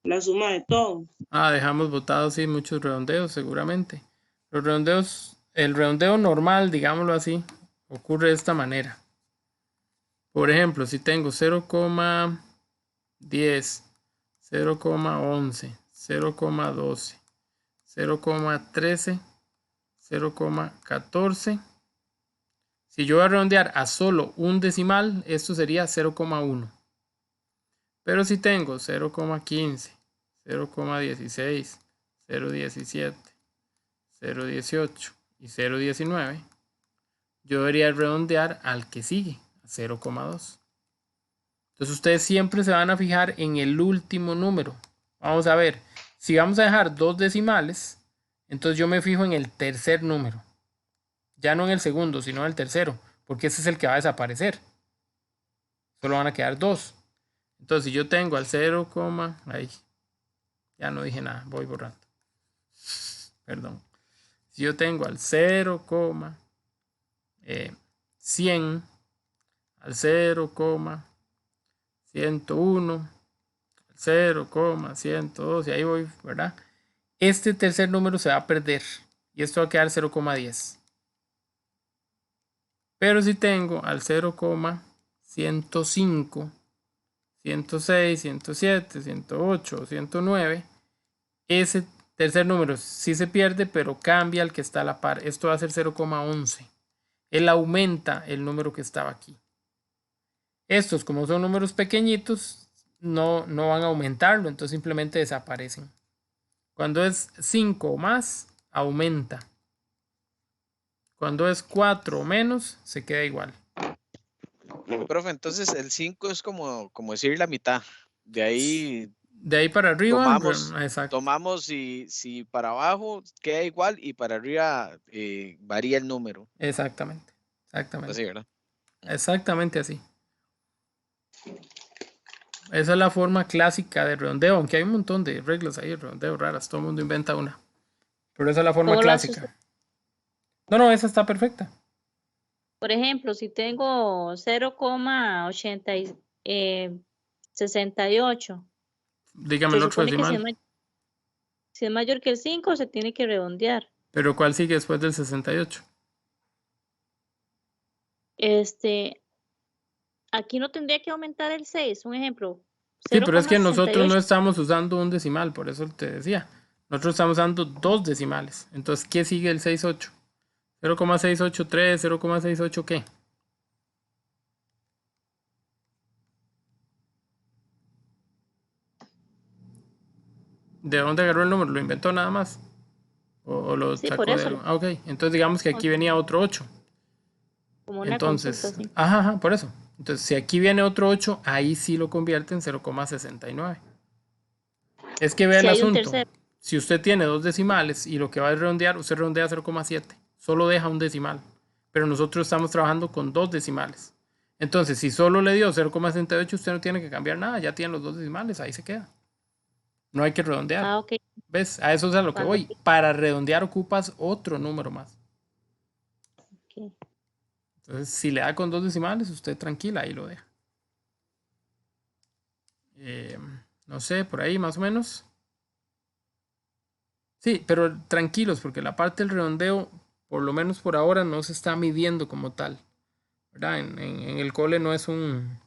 la suma de todo. Ah, dejamos botados sí muchos redondeos, seguramente. Los redondeos, el redondeo normal, digámoslo así, ocurre de esta manera. Por ejemplo, si tengo 0,10, 0,11, 0,12, 0,13, 0,14. Si yo voy a redondear a solo un decimal, esto sería 0,1. Pero si tengo 0,15, 0,16, 0,17, 0,18 y 0,19, yo debería redondear al que sigue, a 0,2. Entonces ustedes siempre se van a fijar en el último número. Vamos a ver, si vamos a dejar dos decimales, entonces yo me fijo en el tercer número. Ya no en el segundo, sino en el tercero, porque ese es el que va a desaparecer. Solo van a quedar dos. Entonces si yo tengo al 0, ahí, ya no dije nada, voy borrando. Perdón. Si yo tengo al 0,100, al 0,101, al 0,102 y ahí voy, ¿verdad? Este tercer número se va a perder y esto va a quedar 0,10. Pero si tengo al 0,105, 106, 107, 108, 109, ese tercer número sí se pierde, pero cambia al que está a la par. Esto va a ser 0,11. Él aumenta el número que estaba aquí. Estos, como son números pequeñitos, no van a aumentarlo, entonces simplemente desaparecen. Cuando es 5 o más, aumenta. Cuando es 4 o menos, se queda igual. Profe, entonces el 5 es como decir la mitad. De ahí De ahí para arriba, exacto. tomamos si para abajo queda igual y para arriba varía el número. Exactamente. Así, ¿verdad? Exactamente así. Esa es la forma clásica de redondeo, aunque hay un montón de reglas ahí de redondeo raras, todo el mundo inventa una. Pero esa es la forma ¿Cómo lo hace clásica. usted? No, esa está perfecta. Por ejemplo, si tengo 0,68, Dígame se el otro supone que decimal. si es mayor que el 5, se tiene que redondear. Pero ¿cuál sigue después del 68? Aquí no tendría que aumentar el 6, un ejemplo. Sí, pero es que nosotros no 0,68. estamos usando un decimal, por eso te decía. Nosotros estamos usando dos decimales. Entonces, ¿qué sigue el 68? 0,683, 0,68 ¿qué? ¿De dónde agarró el número? ¿Lo inventó nada más? ¿O lo Sí, por sacó de eso, algo? Ah, ok. Entonces digamos que aquí venía otro 8. como una consulta, Entonces, sí. ajá, por eso. Entonces, si aquí viene otro 8, ahí sí lo convierte en 0,69. Es que vea Si el hay un asunto. tercero. Si usted tiene dos decimales y lo que va a redondear, usted redondea 0,7. Solo deja un decimal. Pero nosotros estamos trabajando con dos decimales. Entonces, si solo le dio 0,68, usted no tiene que cambiar nada. Ya tiene los dos decimales, ahí se queda. No hay que redondear. Ah, ok. ¿Ves? A eso es a lo que Cuando voy. Para redondear ocupas otro número más. ok. Entonces, si le da con dos decimales, usted tranquila, ahí lo deja. No sé, por ahí más o menos. Sí, pero tranquilos, porque la parte del redondeo, por lo menos por ahora, no se está midiendo como tal. ¿Verdad? En el cole no es un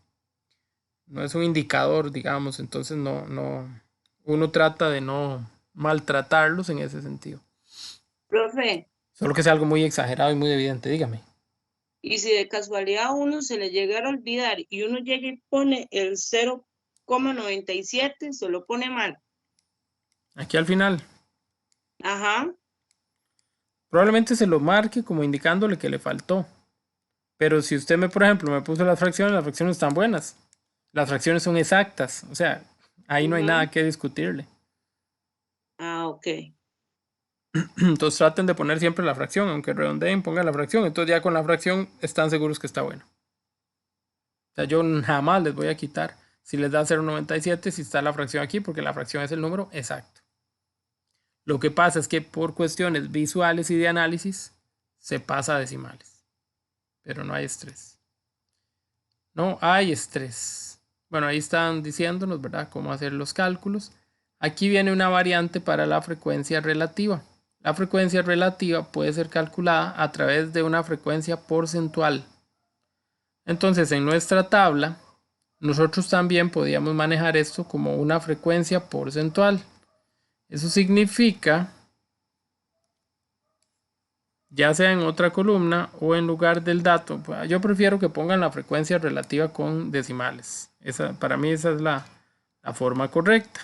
indicador, digamos, entonces uno trata de no maltratarlos en ese sentido. Profe, Solo que sea algo muy exagerado y muy evidente, dígame. y si de casualidad a uno se le llegara a olvidar y uno llega y pone el 0,97, se lo pone mal. Aquí al final, Ajá. probablemente se lo marque como indicándole que le faltó. Pero si usted por ejemplo, me puso las fracciones están buenas. Las fracciones son exactas. O sea, ahí no hay Ujú. nada que discutirle. Ah, ok. Entonces traten de poner siempre la fracción, aunque redondeen, pongan la fracción. Entonces ya con la fracción están seguros que está bueno. O sea, yo jamás les voy a quitar si les da 0,97 si está la fracción aquí, porque la fracción es el número exacto. Lo que pasa es que por cuestiones visuales y de análisis se pasa a decimales. Pero no hay estrés. No hay estrés. Bueno, ahí están diciéndonos, ¿verdad?, cómo hacer los cálculos. Aquí viene una variante para la frecuencia relativa. La frecuencia relativa puede ser calculada a través de una frecuencia porcentual. Entonces, en nuestra tabla, nosotros también podíamos manejar esto como una frecuencia porcentual. Eso significa, ya sea en otra columna o en lugar del dato, yo prefiero que pongan la frecuencia relativa con decimales. Para mí esa es la forma correcta.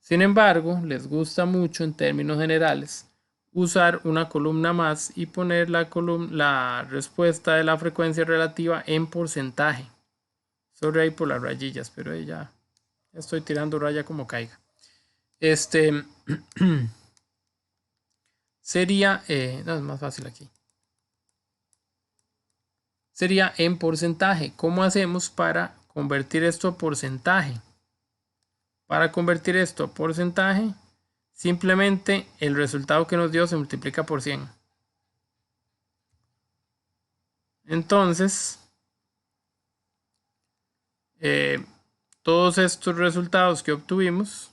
Sin embargo, les gusta mucho en términos generales usar una columna más y poner la respuesta de la frecuencia relativa en porcentaje. Sorry ahí por las rayillas, pero ya estoy tirando raya como caiga. Sería, no, es más fácil aquí. Sería en porcentaje. ¿Cómo hacemos para convertir esto a porcentaje? Para convertir esto a porcentaje, simplemente el resultado que nos dio se multiplica por 100. Entonces, todos estos resultados que obtuvimos,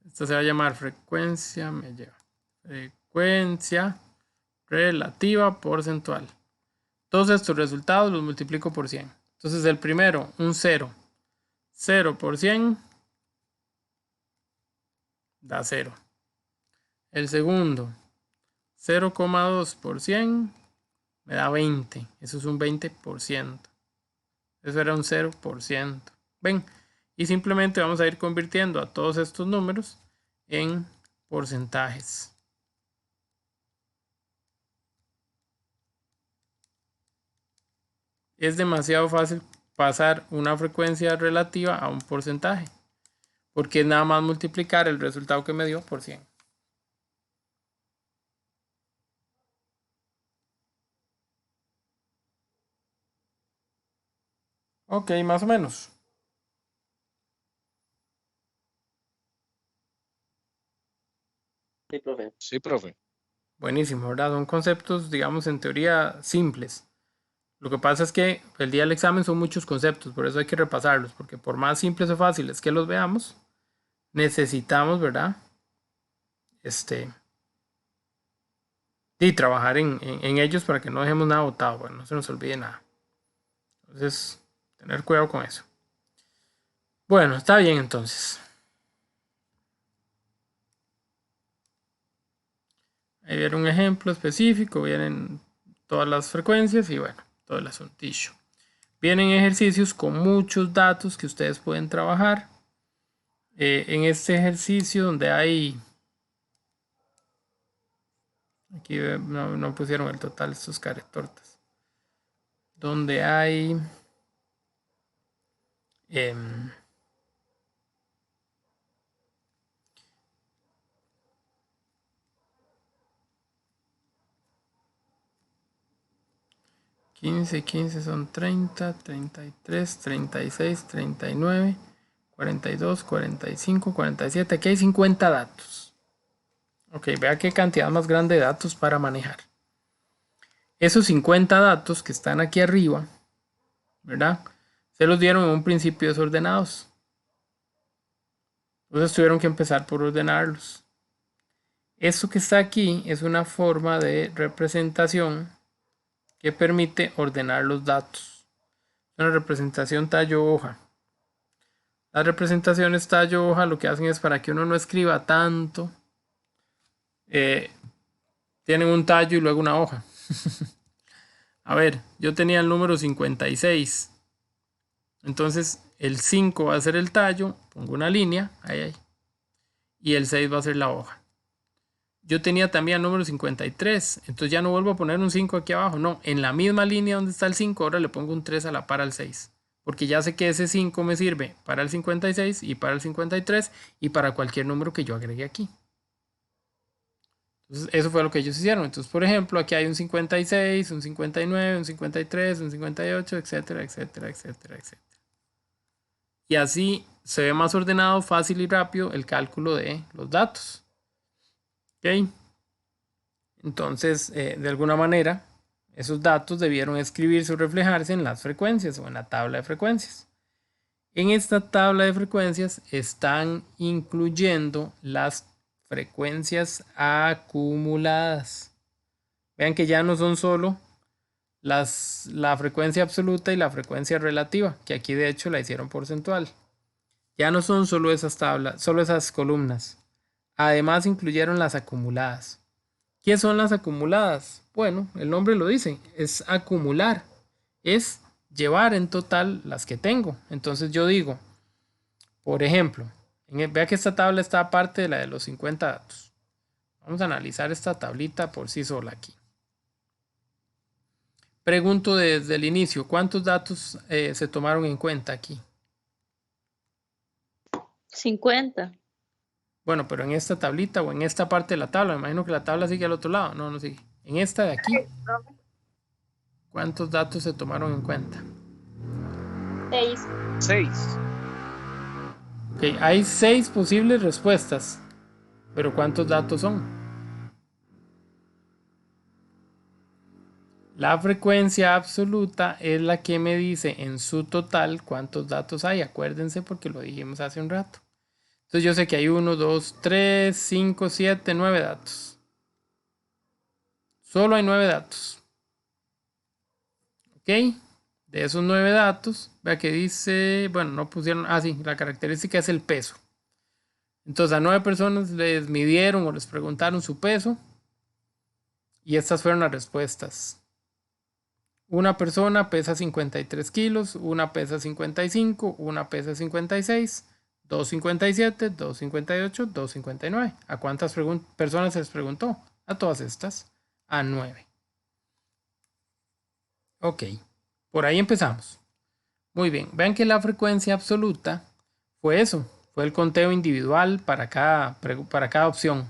esta se va a llamar frecuencia relativa porcentual. Todos estos resultados los multiplico por 100. Entonces el primero, un 0. 0 por 100 da 0. El segundo, 0,2 por 100 me da 20. Eso es un 20%. Eso era un 0%. ¿Ven? Y simplemente vamos a ir convirtiendo a todos estos números en porcentajes. Es demasiado fácil pasar una frecuencia relativa a un porcentaje, porque es nada más multiplicar el resultado que me dio por 100. Ok, más o menos. Sí, profe. Sí, profe. Buenísimo, ¿verdad? Son conceptos, digamos, en teoría simples. Lo que pasa es que el día del examen son muchos conceptos, por eso hay que repasarlos, porque por más simples o fáciles que los veamos, necesitamos, ¿verdad? Y trabajar en ellos para que no dejemos nada botado, bueno, no se nos olvide nada. Entonces, tener cuidado con eso. Bueno, está bien entonces. Ahí viene un ejemplo específico, vienen todas las frecuencias y bueno, todo el asuntillo. Vienen ejercicios con muchos datos que ustedes pueden trabajar. En este ejercicio donde hay... Aquí no pusieron el total estos caretortas. Donde hay... 15 son 30, 33, 36, 39, 42, 45, 47. Aquí hay 50 datos. Ok, vea qué cantidad más grande de datos para manejar. Esos 50 datos que están aquí arriba, ¿verdad? Se los dieron en un principio desordenados. Entonces tuvieron que empezar por ordenarlos. Esto que está aquí es una forma de representación que permite ordenar los datos. Una representación tallo-hoja. Las representaciones tallo-hoja lo que hacen es para que uno no escriba tanto. Tienen un tallo y luego una hoja. A ver, yo tenía el número 56. Entonces el 5 va a ser el tallo. Pongo una línea. Ahí. Y el 6 va a ser la hoja. Yo tenía también el número 53, entonces ya no vuelvo a poner un 5 aquí abajo, no, en la misma línea donde está el 5, ahora le pongo un 3 a la par al 6, porque ya sé que ese 5 me sirve para el 56 y para el 53 y para cualquier número que yo agregue aquí. Entonces eso fue lo que ellos hicieron. Entonces, por ejemplo, aquí hay un 56, un 59, un 53, un 58, etcétera, etcétera, etcétera, etcétera. Y así se ve más ordenado, fácil y rápido el cálculo de los datos. Ok, entonces de alguna manera esos datos debieron escribirse o reflejarse en las frecuencias o en la tabla de frecuencias. En esta tabla de frecuencias están incluyendo las frecuencias acumuladas. Vean que ya no son solo la frecuencia absoluta y la frecuencia relativa, que aquí de hecho la hicieron porcentual. Ya no son solo esas tablas, solo esas columnas. Además incluyeron las acumuladas. ¿Qué son las acumuladas? Bueno, el nombre lo dice, es acumular, es llevar en total las que tengo. Entonces yo digo, por ejemplo, vea que esta tabla está aparte de la de los 50 datos. Vamos a analizar esta tablita por sí sola aquí. Pregunto desde el inicio, ¿cuántos datos se tomaron en cuenta aquí? 50. Bueno, pero en esta tablita o en esta parte de la tabla, me imagino que la tabla sigue al otro lado. No, no sigue. En esta de aquí, ¿cuántos datos se tomaron en cuenta? 6. Ok, hay 6 posibles respuestas, pero ¿cuántos datos son? La frecuencia absoluta es la que me dice en su total cuántos datos hay. Acuérdense porque lo dijimos hace un rato. Entonces yo sé que hay 1, 2, 3, 5, 7, 9 datos. Solo hay 9 datos. Ok. De esos 9 datos, vea que dice, bueno, no pusieron, sí, la característica es el peso. Entonces a 9 personas les midieron o les preguntaron su peso. Y estas fueron las respuestas. Una persona pesa 53 kilos, una pesa 55, una pesa 56. 257, 258, 259. ¿A cuántas personas se les preguntó? A todas estas. A 9. Ok. Por ahí empezamos. Muy bien. Vean que la frecuencia absoluta fue eso. Fue el conteo individual para cada opción.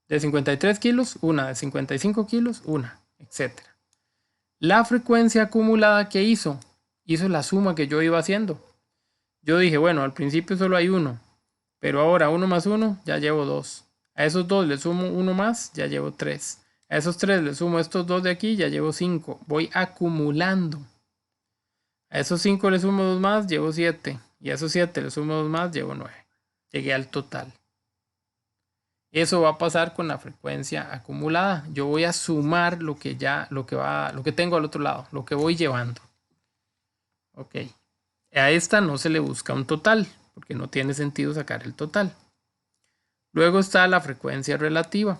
De 53 kilos, una. De 55 kilos, una. Etcétera. La frecuencia acumulada que hizo la suma que yo iba haciendo. Yo dije, bueno, al principio solo hay 1, pero ahora 1 más 1 ya llevo 2. A esos 2 le sumo uno más, ya llevo 3. A esos 3 le sumo estos 2 de aquí, ya llevo 5. Voy acumulando. A esos 5 le sumo 2 más, llevo 7. Y a esos 7 le sumo 2 más, llevo 9. Llegué al total. Eso va a pasar con la frecuencia acumulada. Yo voy a sumar lo que tengo al otro lado, lo que voy llevando. Ok. A esta no se le busca un total, porque no tiene sentido sacar el total. Luego está la frecuencia relativa.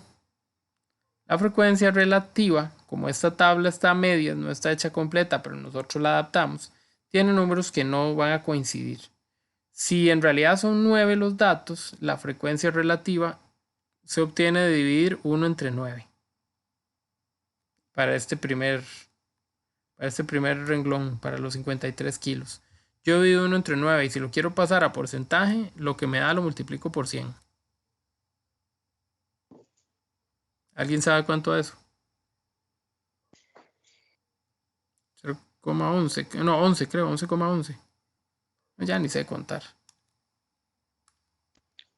La frecuencia relativa, como esta tabla está a medias, no está hecha completa, pero nosotros la adaptamos, tiene números que no van a coincidir. Si en realidad son 9 los datos, la frecuencia relativa se obtiene de dividir 1 entre 9. Para este primer renglón, para los 53 kilos. Yo divido 1 entre 9 y si lo quiero pasar a porcentaje, lo que me da lo multiplico por 100. ¿Alguien sabe cuánto es eso? 0,11. No, 11 creo, 11,11. Ya ni sé contar.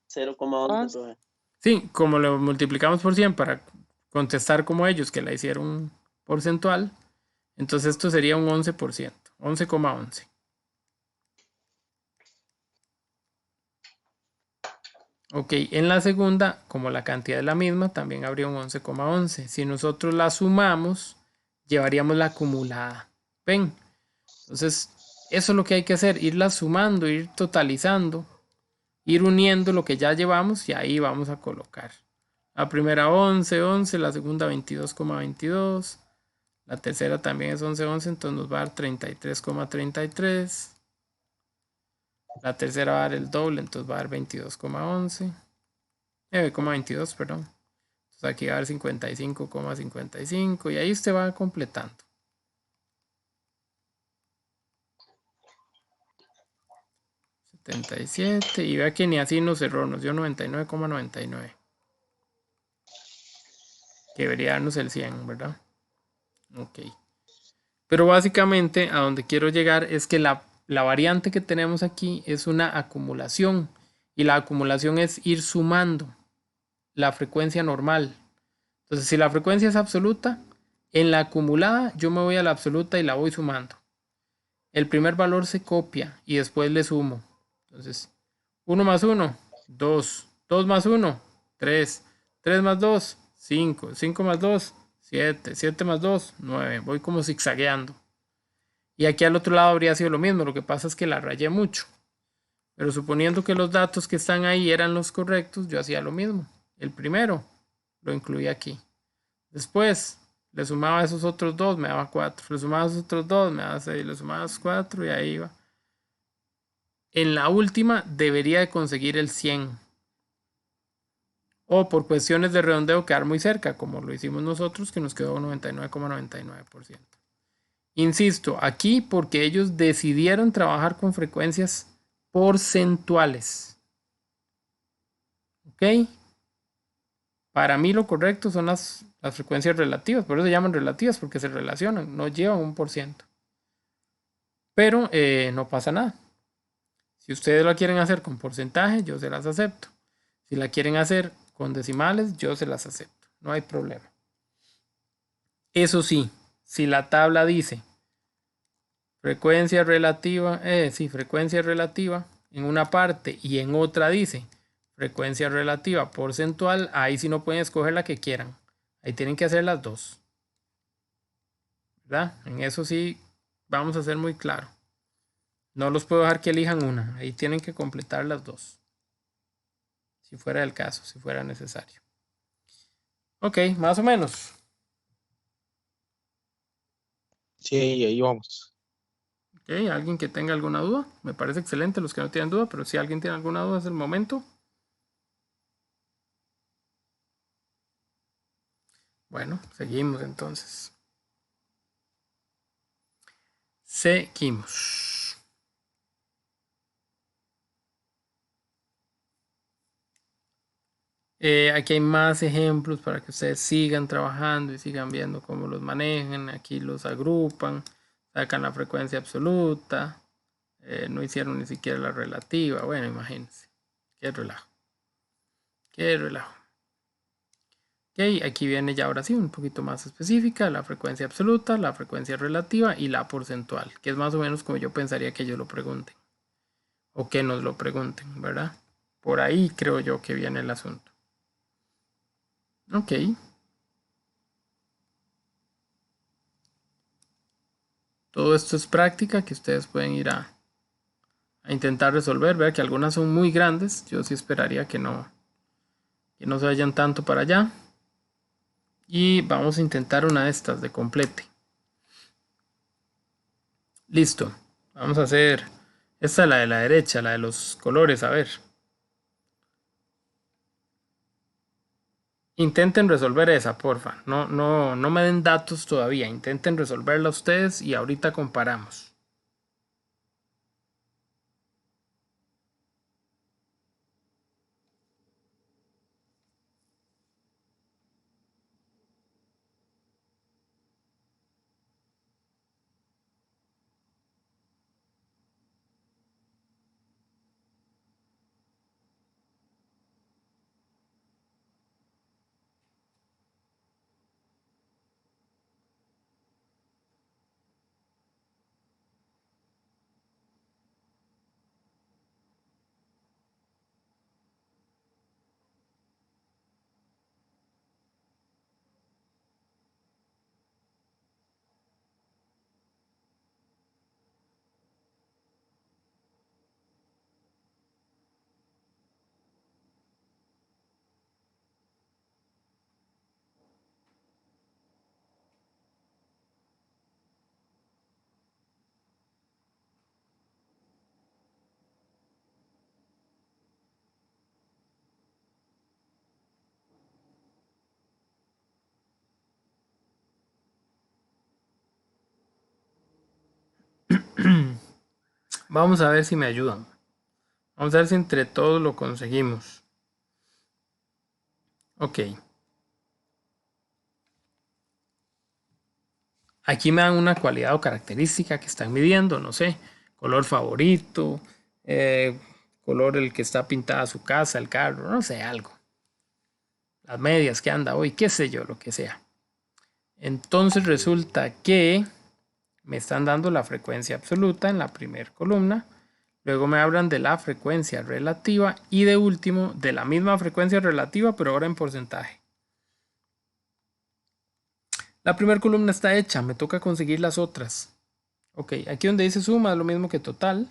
0,11, profe. Sí, como lo multiplicamos por 100 para contestar como ellos que la hicieron porcentual, entonces esto sería un 11%, 11,11. Ok, en la segunda, como la cantidad es la misma, también habría un 11,11. Si nosotros la sumamos, llevaríamos la acumulada. ¿Ven? Entonces, eso es lo que hay que hacer, irla sumando, ir totalizando, ir uniendo lo que ya llevamos y ahí vamos a colocar. La primera 11,11, la segunda 22,22, la tercera también es 11,11, entonces nos va a dar 33,33. La tercera va a dar el doble, entonces va a dar 22,11. 9,22, perdón. Entonces aquí va a dar 55,55 y ahí usted va completando. Y vea que ni así nos cerró, nos dio 99,99. Que debería darnos el 100, ¿verdad? Ok. Pero básicamente a donde quiero llegar es que la variante que tenemos aquí es una acumulación. Y la acumulación es ir sumando la frecuencia normal. Entonces, si la frecuencia es absoluta, en la acumulada yo me voy a la absoluta y la voy sumando. El primer valor se copia y después le sumo. Entonces, 1 más 1, 2. 2 más 1, 3. 3 más 2, 5. 5 más 2, 7. 7 más 2, 9. Voy como zigzagueando. Y aquí al otro lado habría sido lo mismo. Lo que pasa es que la rayé mucho. Pero suponiendo que los datos que están ahí eran los correctos, yo hacía lo mismo. El primero lo incluía aquí. Después le sumaba esos otros 2, me daba 4. Le sumaba esos otros 2, me daba 6. Le sumaba esos 4 y ahí iba. En la última debería de conseguir el 100. O por cuestiones de redondeo quedar muy cerca, como lo hicimos nosotros, que nos quedó 99,99%. Insisto, aquí porque ellos decidieron trabajar con frecuencias porcentuales. ¿Ok? Para mí lo correcto son las frecuencias relativas, por eso se llaman relativas, porque se relacionan, no llevan un por ciento. Pero no pasa nada. Si ustedes la quieren hacer con porcentaje, yo se las acepto. Si la quieren hacer con decimales, yo se las acepto. No hay problema. Eso sí, si la tabla dice frecuencia relativa, frecuencia relativa en una parte y en otra dice frecuencia relativa porcentual, ahí sí no pueden escoger la que quieran. Ahí tienen que hacer las dos. ¿Verdad? En eso sí vamos a ser muy claro. No los puedo dejar que elijan una. Ahí tienen que completar las dos. Si fuera el caso, si fuera necesario. Ok, más o menos. Sí, ahí vamos. Ok, ¿alguien que tenga alguna duda? Me parece excelente los que no tienen duda, pero si alguien tiene alguna duda es el momento. Bueno, seguimos entonces. Seguimos. Aquí hay más ejemplos para que ustedes sigan trabajando y sigan viendo cómo los manejan. Aquí los agrupan, sacan la frecuencia absoluta. No hicieron ni siquiera la relativa. Bueno, imagínense. Qué relajo. Qué relajo. Ok, aquí viene ya ahora sí un poquito más específica, la frecuencia absoluta, la frecuencia relativa y la porcentual, que es más o menos como yo pensaría que ellos lo pregunten. O que nos lo pregunten, ¿verdad? Por ahí creo yo que viene el asunto. Ok. Todo esto es práctica que ustedes pueden ir a intentar resolver. Vean que algunas son muy grandes. Yo sí esperaría que no se vayan tanto para allá. Y vamos a intentar una de estas de complete. Listo. Vamos a hacer... Esta es la de la derecha, la de los colores. A ver. Intenten resolver esa, porfa. No me den datos todavía. Intenten resolverla ustedes y ahorita comparamos. Vamos a ver si me ayudan. Vamos a ver si entre todos lo conseguimos. Ok. Aquí me dan una cualidad o característica que están midiendo, no sé, color favorito, color el que está pintada su casa, el carro, no sé, algo. Las medias que anda hoy, qué sé yo, lo que sea. Entonces resulta que me están dando la frecuencia absoluta en la primera columna. Luego me hablan de la frecuencia relativa y de último de la misma frecuencia relativa, pero ahora en porcentaje. La primera columna está hecha, me toca conseguir las otras. Ok, aquí donde dice suma es lo mismo que total.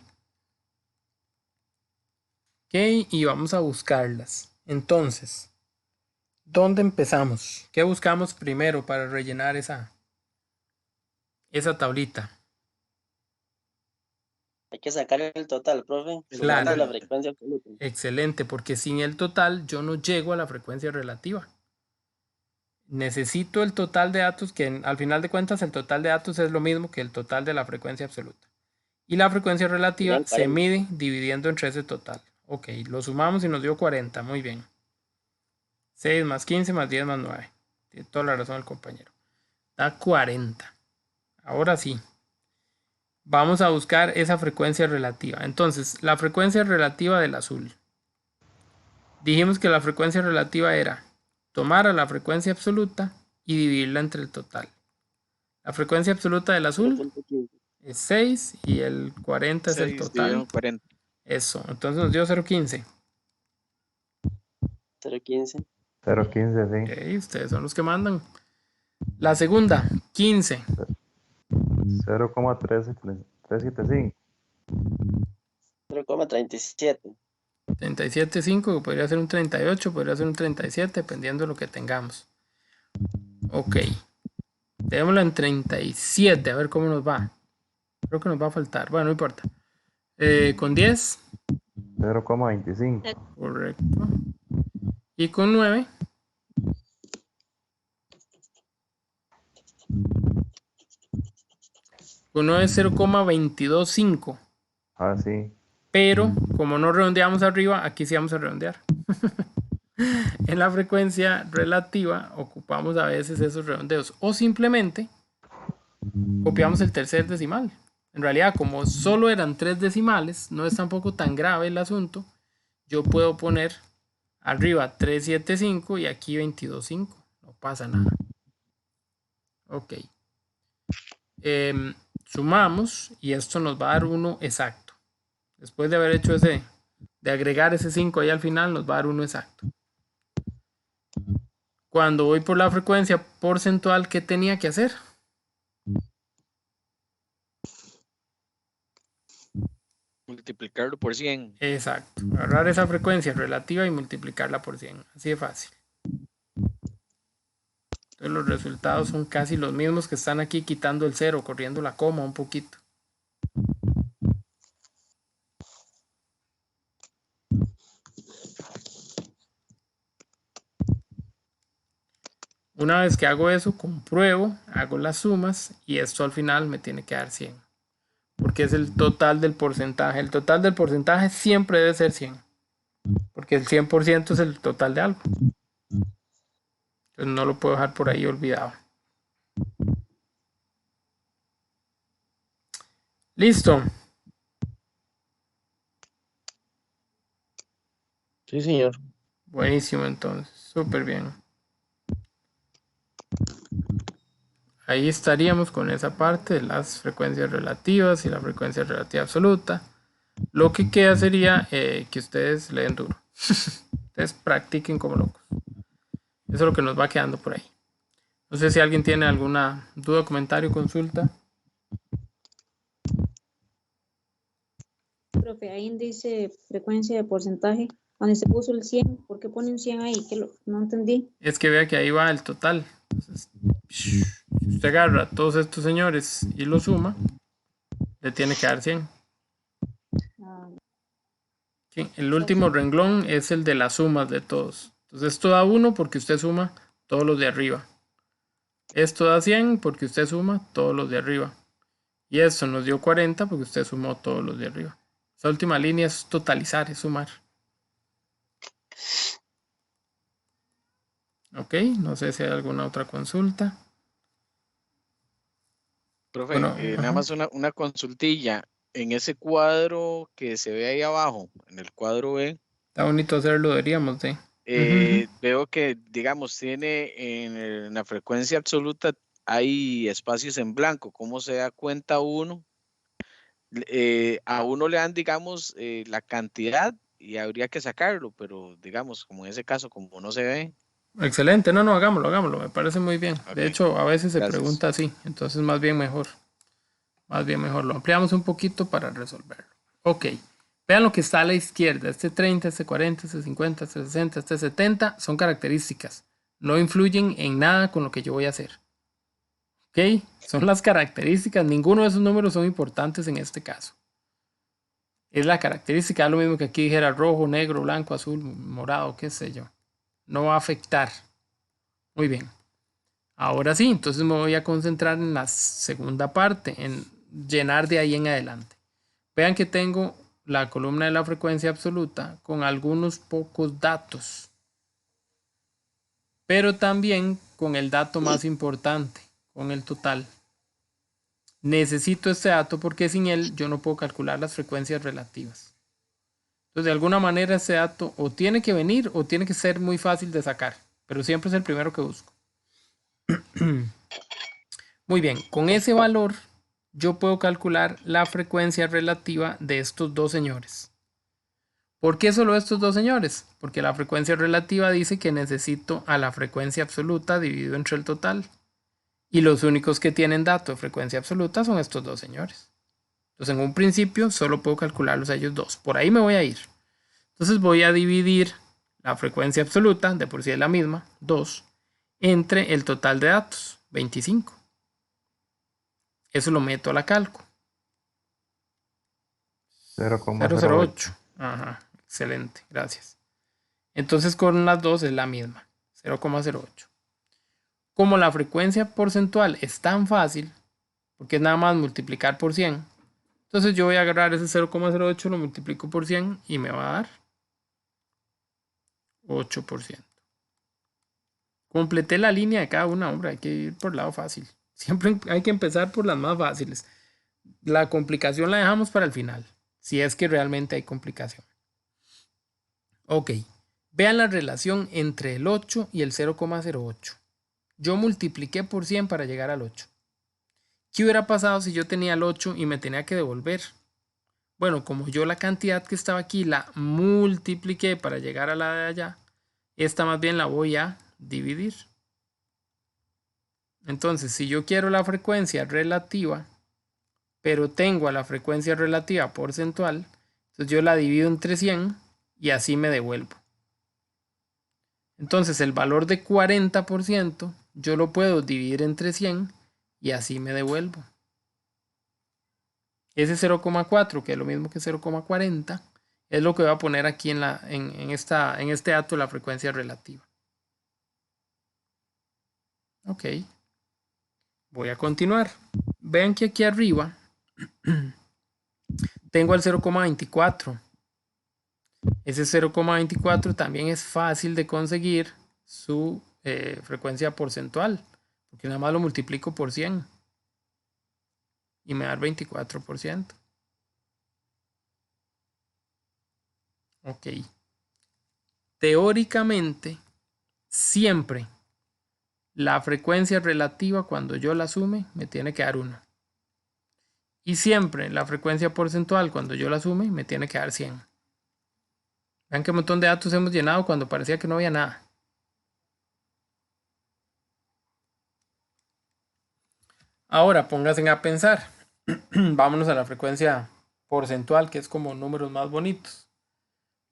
Ok, y vamos a buscarlas. Entonces, ¿dónde empezamos? ¿Qué buscamos primero para rellenar esa tablita? Hay que sacar el total, profe. Claro. Sumando la frecuencia absoluta. Excelente, porque sin el total yo no llego a la frecuencia relativa. Necesito el total de datos, que al final de cuentas el total de datos es lo mismo que el total de la frecuencia absoluta. Y la frecuencia relativa Bien, se mide dividiendo entre ese total. Ok, lo sumamos y nos dio 40, muy bien. 6 más 15 más 10 más 9. Tiene toda la razón el compañero. Da 40. Ahora sí. Vamos a buscar esa frecuencia relativa. Entonces, la frecuencia relativa del azul. Dijimos que la frecuencia relativa era tomar a la frecuencia absoluta y dividirla entre el total. La frecuencia absoluta del azul 0.15. es 6 y el 40 es el 6 total. dividido en 40. Eso, entonces nos dio 0.15. 0.15. 0.15, sí. Ok, ustedes son los que mandan. La segunda, 15. 0,375. 0.37. 37.5, podría ser un 38, podría ser un 37, dependiendo de lo que tengamos. Ok. Démosla en 37, a ver cómo nos va. Creo que nos va a faltar. Bueno, no importa. Con 10. 0,25. Correcto. Y con 9. Con 9 es 0,225. Ah, sí. Pero como no redondeamos arriba, aquí sí vamos a redondear. En la frecuencia relativa ocupamos a veces esos redondeos. O simplemente copiamos el tercer decimal. En realidad, como solo eran 3 decimales, no es tampoco tan grave el asunto. Yo puedo poner arriba 375 y aquí 22.5. pasa nada. Ok. Sumamos y esto nos va a dar 1 exacto. Después de haber hecho de agregar ese 5 ahí al final, nos va a dar 1 exacto. Cuando voy por la frecuencia porcentual, ¿qué tenía que hacer? Multiplicarlo por 100. Exacto. Agarrar esa frecuencia relativa y multiplicarla por 100. Así de fácil. Entonces los resultados son casi los mismos que están aquí, quitando el 0, corriendo la coma un poquito. Una vez que hago eso, compruebo, hago las sumas y esto al final me tiene que dar 100. Porque es el total del porcentaje. El total del porcentaje siempre debe ser 100. Porque el 100% es el total de algo. Entonces no lo puedo dejar por ahí olvidado. Listo. Sí, señor. Buenísimo entonces. Súper bien. Ahí estaríamos con esa parte de las frecuencias relativas y la frecuencia relativa absoluta. Lo que queda sería que ustedes leen duro. Ustedes practiquen como locos. Eso es lo que nos va quedando por ahí. No sé si alguien tiene alguna duda, comentario, consulta. Profe, ahí dice frecuencia de porcentaje. Cuando se puso el 100, ¿por qué pone un 100 ahí? No entendí. Es que vea que ahí va el total. Entonces, si usted agarra a todos estos señores y lo suma, le tiene que dar 100. Ah, Sí, el último renglón es el de las sumas de todos. Entonces esto da 1 porque usted suma todos los de arriba. Esto da 100 porque usted suma todos los de arriba. Y esto nos dio 40 porque usted sumó todos los de arriba. Esa última línea es totalizar, es sumar. Ok, no sé si hay alguna otra consulta. Profe, Bueno, nada ajá. más una consultilla. En ese cuadro que se ve ahí abajo, en el cuadro B, Está bonito hacerlo, deberíamos de. veo que, digamos, tiene en la frecuencia absoluta, hay espacios en blanco. ¿Cómo se da cuenta uno? A uno le dan, digamos, la cantidad y habría que sacarlo, pero digamos, como en ese caso, como no se ve. Excelente, no, hagámoslo, me parece muy bien. De Ok, hecho, a veces se gracias. pregunta así, entonces más bien mejor. Más bien mejor, lo ampliamos un poquito para resolverlo. Ok, vean lo que está a la izquierda. Este 30, este 40, este 50, este 60, este 70 son características. No influyen en nada con lo que yo voy a hacer. Ok, son las características. Ninguno de esos números son importantes en este caso. Es la característica, es lo mismo que aquí dijera rojo, negro, blanco, azul, morado, qué sé yo. No va a afectar. Muy bien. Ahora sí, entonces me voy a concentrar en la segunda parte, en llenar de ahí en adelante. Vean que tengo la columna de la frecuencia absoluta con algunos pocos datos, pero también con el dato más importante, con el total. Necesito este dato porque sin él yo no puedo calcular las frecuencias relativas. Entonces, de alguna manera ese dato o tiene que venir o tiene que ser muy fácil de sacar, pero siempre es el primero que busco. Muy bien, con ese valor yo puedo calcular la frecuencia relativa de estos dos señores. ¿Por qué solo estos dos señores? Porque la frecuencia relativa dice que necesito a la frecuencia absoluta dividido entre el total. Y los únicos que tienen dato de frecuencia absoluta son estos dos señores. Entonces en un principio solo puedo calcularlos a ellos dos. Por ahí me voy a ir. Entonces voy a dividir la frecuencia absoluta, de por sí es la misma, 2, entre el total de datos, 25. Eso lo meto a la calco. 0,08. Ajá, excelente, gracias. Entonces con las dos es la misma, 0,08. Como la frecuencia porcentual es tan fácil, porque es nada más multiplicar por 100, entonces yo voy a agarrar ese 0,08, lo multiplico por 100 y me va a dar 8%. Completé la línea de cada una, hombre, hay que ir por el lado fácil. Siempre hay que empezar por las más fáciles. La complicación la dejamos para el final, si es que realmente hay complicación. Ok, vean la relación entre el 8 y el 0,08. Yo multipliqué por 100 para llegar al 8. ¿Qué hubiera pasado si yo tenía el 8 y me tenía que devolver? Bueno, como yo la cantidad que estaba aquí la multipliqué para llegar a la de allá, esta más bien la voy a dividir. Entonces, si yo quiero la frecuencia relativa, pero tengo a la frecuencia relativa porcentual, entonces yo la divido entre 100 y así me devuelvo. Entonces, el valor de 40% yo lo puedo dividir entre 100 y así me devuelvo. Ese 0,4, que es lo mismo que 0,40, es lo que voy a poner aquí en este dato la frecuencia relativa. Ok. Voy a continuar. Vean que aquí arriba tengo el 0,24. Ese 0,24 también es fácil de conseguir su frecuencia porcentual, porque nada más lo multiplico por 100 y me da el 24%. Ok. Teóricamente, siempre la frecuencia relativa cuando yo la sume me tiene que dar 1. Y siempre la frecuencia porcentual cuando yo la sume me tiene que dar 100. Vean qué montón de datos hemos llenado cuando parecía que no había nada. Ahora pónganse a pensar. Vámonos a la frecuencia porcentual, que es como números más bonitos.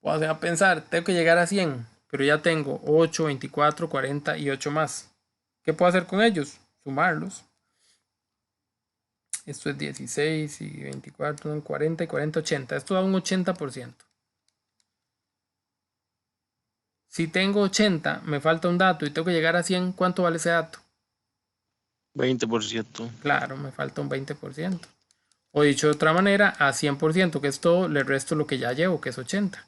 Pónganse a pensar, tengo que llegar a 100, pero ya tengo 8, 24, 40 y 8 más. ¿Qué puedo hacer con ellos? Sumarlos. Esto es 16 y 24, 40 y 40, 80. Esto da un 80%. Si tengo 80, me falta un dato y tengo que llegar a 100, ¿cuánto vale ese dato? 20%. Claro, me falta un 20%. O dicho de otra manera, a 100%, que es todo, le resto lo que ya llevo, que es 80.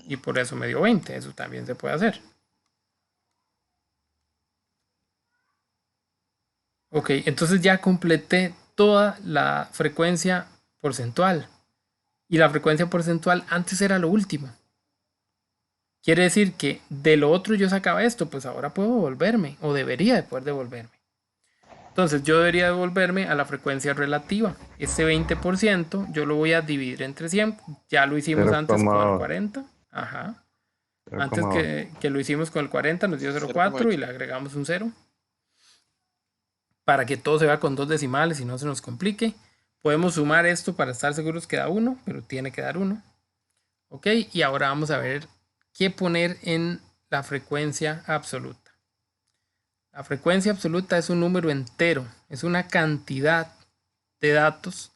Y por eso me dio 20. Eso también se puede hacer. Ok, entonces ya completé toda la frecuencia porcentual. Y la frecuencia porcentual antes era lo último. Quiere decir que de lo otro yo sacaba esto, pues ahora puedo devolverme, o debería de poder devolverme. Entonces yo debería devolverme a la frecuencia relativa. Este 20% yo lo voy a dividir entre 100. Ya lo hicimos antes con el 40. Ajá. Antes que lo hicimos con el 40 nos dio 0,4 y le agregamos un 0. Para que todo se vea con dos decimales y no se nos complique. Podemos sumar esto para estar seguros que da 1, pero tiene que dar 1. Ok, y ahora vamos a ver qué poner en la frecuencia absoluta. La frecuencia absoluta es un número entero, es una cantidad de datos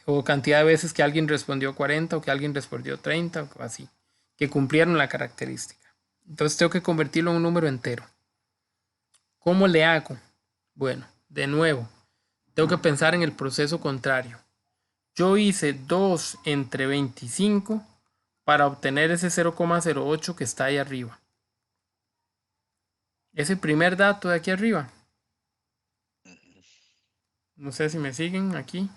o cantidad de veces que alguien respondió 40 o que alguien respondió 30 o así, que cumplieron la característica. Entonces tengo que convertirlo en un número entero. ¿Cómo le hago? Bueno, de nuevo, tengo que pensar en el proceso contrario. Yo hice 2 entre 25 para obtener ese 0,08 que está ahí arriba. Ese primer dato de aquí arriba. No sé si me siguen aquí.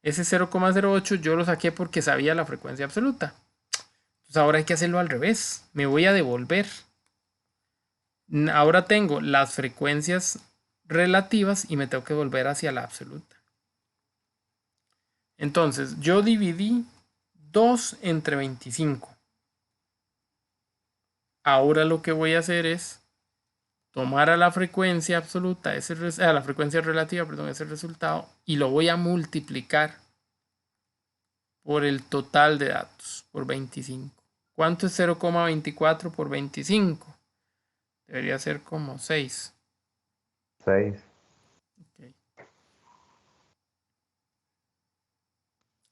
Ese 0,08 yo lo saqué porque sabía la frecuencia absoluta. Entonces ahora hay que hacerlo al revés. Me voy a devolver. Ahora tengo las frecuencias relativas y me tengo que volver hacia la absoluta. Entonces yo dividí 2 entre 25. Ahora lo que voy a hacer es tomar a la frecuencia absoluta, a la frecuencia relativa, perdón, ese resultado, y lo voy a multiplicar por el total de datos, por 25. ¿Cuánto es 0,24 por 25? Debería ser como 6. 6. Okay.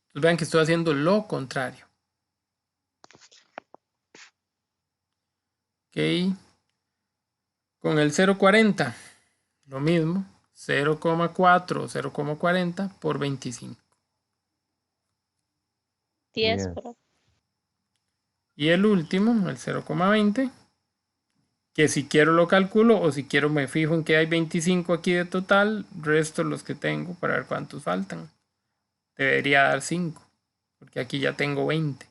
Entonces vean que estoy haciendo lo contrario. Ok. Con el 0,40, lo mismo, 0,4 o 0,40 por 25. 10, Yes. profe. Y el último, el 0,20, que si quiero lo calculo o si quiero me fijo en que hay 25 aquí de total, resto los que tengo para ver cuántos faltan. Debería dar 5, porque aquí ya tengo 20.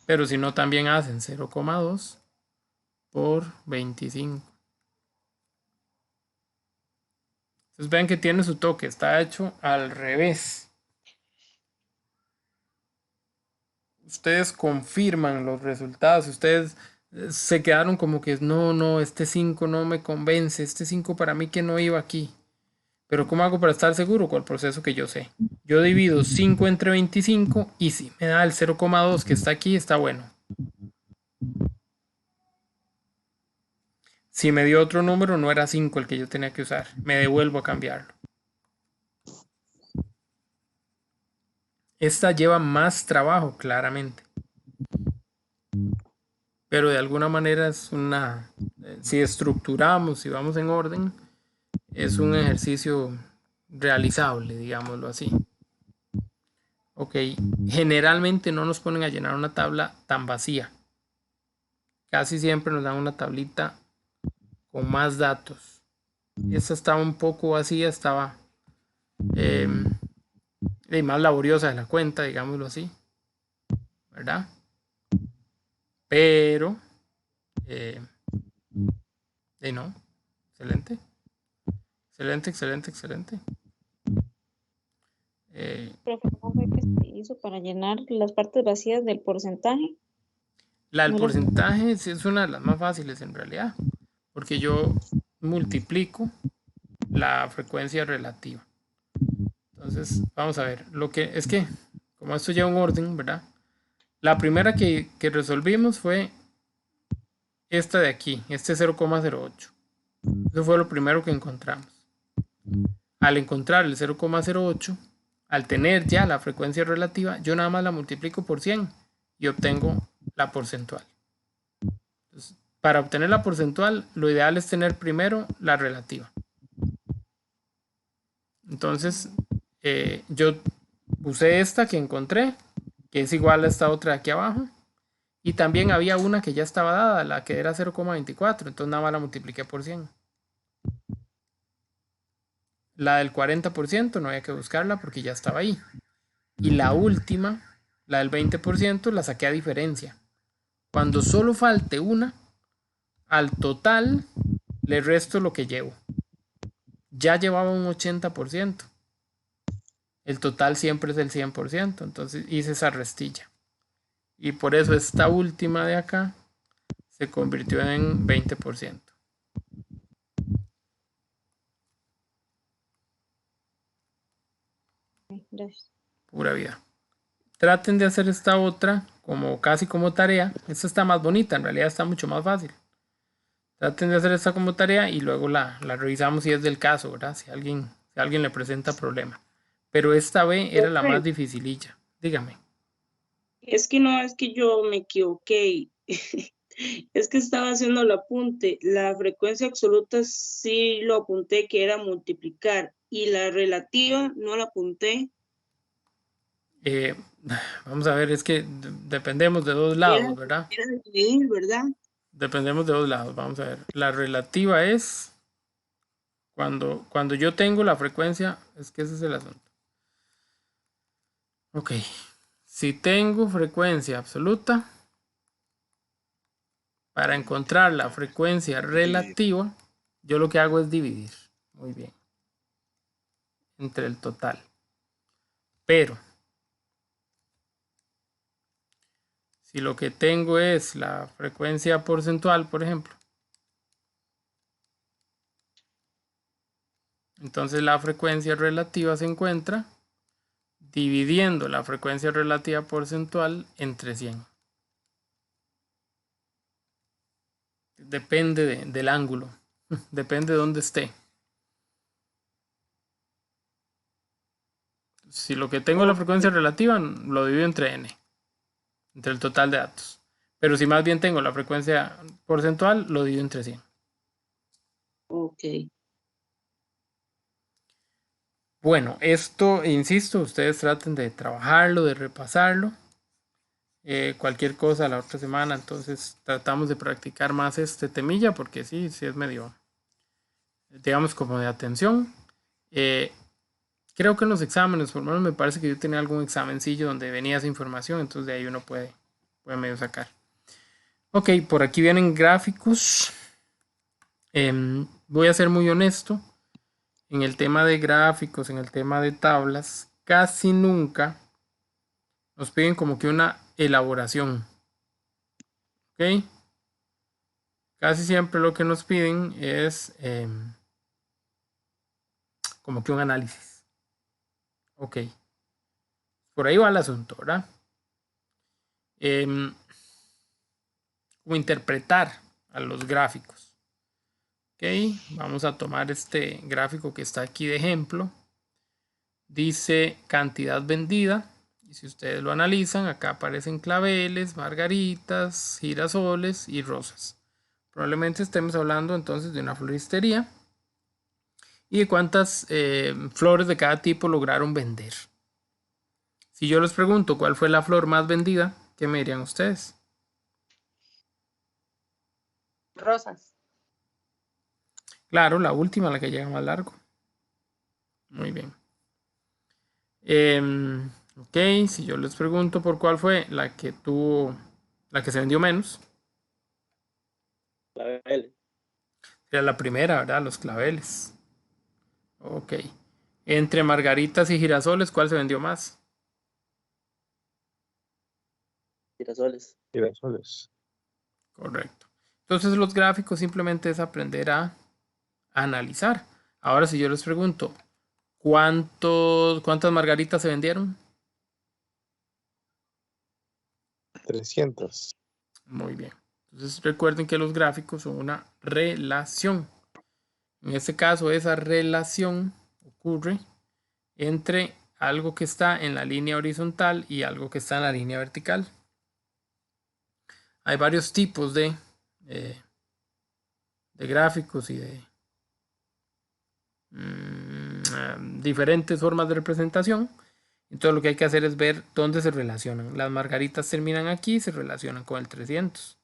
Pero si no, también hacen 0,2 por 25. Entonces vean que tiene su toque, está hecho al revés. Ustedes confirman los resultados, ustedes se quedaron como que no, este 5 no me convence, este 5 para mí que no iba aquí. Pero ¿cómo hago para estar seguro? Con el proceso que yo sé. Yo divido 5 entre 25 y si me da el 0,2 que está aquí, está bueno. Si me dio otro número, no era 5 el que yo tenía que usar. Me devuelvo a cambiarlo. Esta lleva más trabajo, claramente. Pero de alguna manera es una... Si estructuramos, si vamos en orden, es un ejercicio realizable, digámoslo así. Ok, generalmente no nos ponen a llenar una tabla tan vacía. Casi siempre nos dan una tablita con más datos. Esta estaba un poco vacía, estaba más laboriosa de la cuenta, digámoslo así, ¿verdad? Pero no, excelente. Excelente. Profe, ¿cómo fue que se hizo para llenar las partes vacías del porcentaje? La del No lo- porcentaje sí es una de las más fáciles en realidad, porque yo multiplico la frecuencia relativa. Entonces, vamos a ver, lo que es que, como esto lleva un orden, ¿verdad? La primera que resolvimos fue esta de aquí, este 0,08. Eso fue lo primero que encontramos. Al encontrar el 0,08, al tener ya la frecuencia relativa, yo nada más la multiplico por 100 y obtengo la porcentual. Entonces, para obtener la porcentual, lo ideal es tener primero la relativa. Entonces, yo usé esta que encontré, que es igual a esta otra de aquí abajo. Y también había una que ya estaba dada, la que era 0,24. Entonces nada más la multipliqué por 100. La del 40% no había que buscarla porque ya estaba ahí. Y la última, la del 20%, la saqué a diferencia. Cuando solo falte una, al total le resto lo que llevo. Ya llevaba un 80%. El total siempre es el 100%. Entonces hice esa restilla. Y por eso esta última de acá se convirtió en 20%. Gracias. Pura vida. Traten de hacer esta otra casi como tarea. Esta está más bonita, en realidad está mucho más fácil. Traten de hacer esta como tarea y luego la revisamos si es del caso, ¿verdad? Si alguien le presenta problema. Pero esta B era la más dificililla. Dígame. Es que yo me equivoqué. Es que estaba haciendo el apunte. La frecuencia absoluta sí lo apunté que era multiplicar y la relativa no la apunté. Vamos a ver, es que dependemos de dos lados, ¿verdad? Era dividir, ¿verdad? Dependemos de dos lados. Vamos a ver. La relativa es cuando yo tengo la frecuencia, es que ese es el asunto. Ok. Si tengo frecuencia absoluta, para encontrar la frecuencia relativa, yo lo que hago es dividir. Muy bien. Entre el total. Pero si lo que tengo es la frecuencia porcentual, por ejemplo, entonces la frecuencia relativa se encuentra dividiendo la frecuencia relativa porcentual entre 100. Depende del ángulo, depende de dónde esté. Si lo que tengo es la frecuencia relativa, lo divido entre n, entre el total de datos. Pero si más bien tengo la frecuencia porcentual, lo divido entre 100. Ok. Bueno, esto, insisto, ustedes traten de trabajarlo, de repasarlo. Cualquier cosa la otra semana, entonces tratamos de practicar más este temilla porque sí es medio, digamos, como de atención. Creo que en los exámenes, por lo menos me parece que yo tenía algún examencillo donde venía esa información, entonces de ahí uno puede puede medio sacar. Ok, por aquí vienen gráficos. Voy a ser muy honesto. En el tema de gráficos, en el tema de tablas, casi nunca nos piden como que una elaboración. Ok. Casi siempre lo que nos piden es como que un análisis. Ok. Por ahí va el asunto, ¿verdad? Como interpretar a los gráficos. Ok, vamos a tomar este gráfico que está aquí de ejemplo. Dice cantidad vendida. Y si ustedes lo analizan, acá aparecen claveles, margaritas, girasoles y rosas. Probablemente estemos hablando entonces de una floristería. Y de cuántas flores de cada tipo lograron vender. Si yo les pregunto cuál fue la flor más vendida, ¿qué me dirían ustedes? Rosas. Claro, la última, la que llega más largo. Muy bien. Ok, si yo les pregunto por cuál fue la que se vendió menos. Claveles. Era la primera, ¿verdad? Los claveles. Ok. Entre margaritas y girasoles, ¿cuál se vendió más? Girasoles. Girasoles. Correcto. Entonces los gráficos simplemente es aprender a analizar. Ahora si yo les pregunto, ¿cuántas margaritas se vendieron? 300. Muy bien. Entonces recuerden que los gráficos son una relación. En este caso, esa relación ocurre entre algo que está en la línea horizontal y algo que está en la línea vertical. Hay varios tipos de gráficos y de diferentes formas de representación. Entonces lo que hay que hacer es ver dónde se relacionan. Las margaritas terminan aquí, se relacionan con el 300.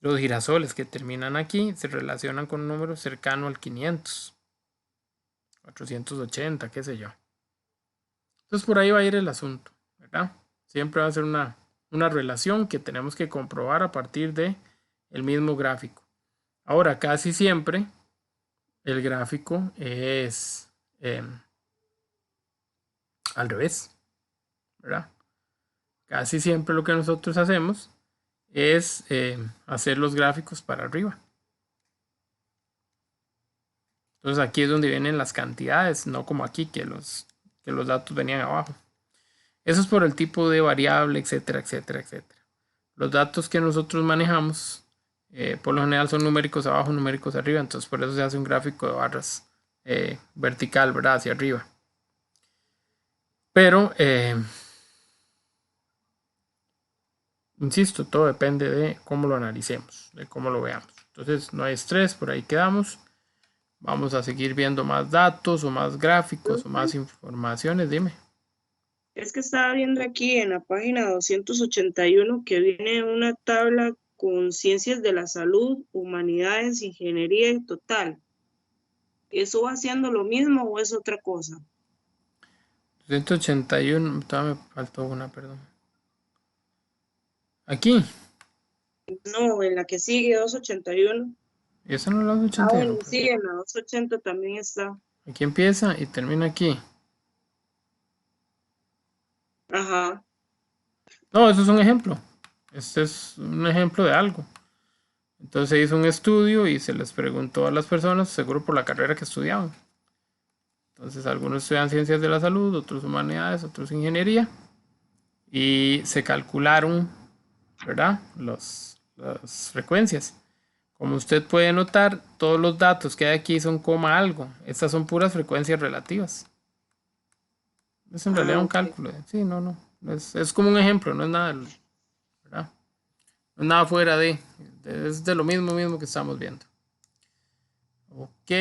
Los girasoles que terminan aquí se relacionan con un número cercano al 500. 480, qué sé yo. Entonces por ahí va a ir el asunto, ¿verdad? Siempre va a ser una relación que tenemos que comprobar a partir de el mismo gráfico. Ahora, casi siempre el gráfico es al revés, ¿verdad? Casi siempre lo que nosotros hacemos es hacer los gráficos para arriba. Entonces aquí es donde vienen las cantidades, no como aquí que los datos venían abajo. Eso es por el tipo de variable, etcétera, etcétera, etcétera. Los datos que nosotros manejamos por lo general son numéricos abajo, numéricos arriba, entonces por eso se hace un gráfico de barras vertical, ¿verdad? Hacia arriba. Pero, insisto, todo depende de cómo lo analicemos, de cómo lo veamos. Entonces no hay estrés, por ahí quedamos. Vamos a seguir viendo más datos o más gráficos o más informaciones, dime. Es que estaba viendo aquí en la página 281 que viene una tabla con ciencias de la salud, humanidades, ingeniería y total. ¿Eso va haciendo lo mismo o es otra cosa? 281, todavía me faltó una, perdón. Aquí. No, en la que sigue 281. ¿Y esa no es la 281? Bueno, sí, en la 280 también está. Aquí empieza y termina aquí. Ajá. No, eso es un ejemplo. Este es un ejemplo de algo. Entonces se hizo un estudio y se les preguntó a las personas, seguro por la carrera que estudiaban. Entonces algunos estudian ciencias de la salud, otros humanidades, otros ingeniería. Y se calcularon, ¿verdad? Las frecuencias. Como usted puede notar, todos los datos que hay aquí son coma algo. Estas son puras frecuencias relativas. Es en realidad un cálculo. Sí, no. Es como un ejemplo, no es nada, ¿verdad? No es nada fuera de. Es de lo mismo que estamos viendo. Ok.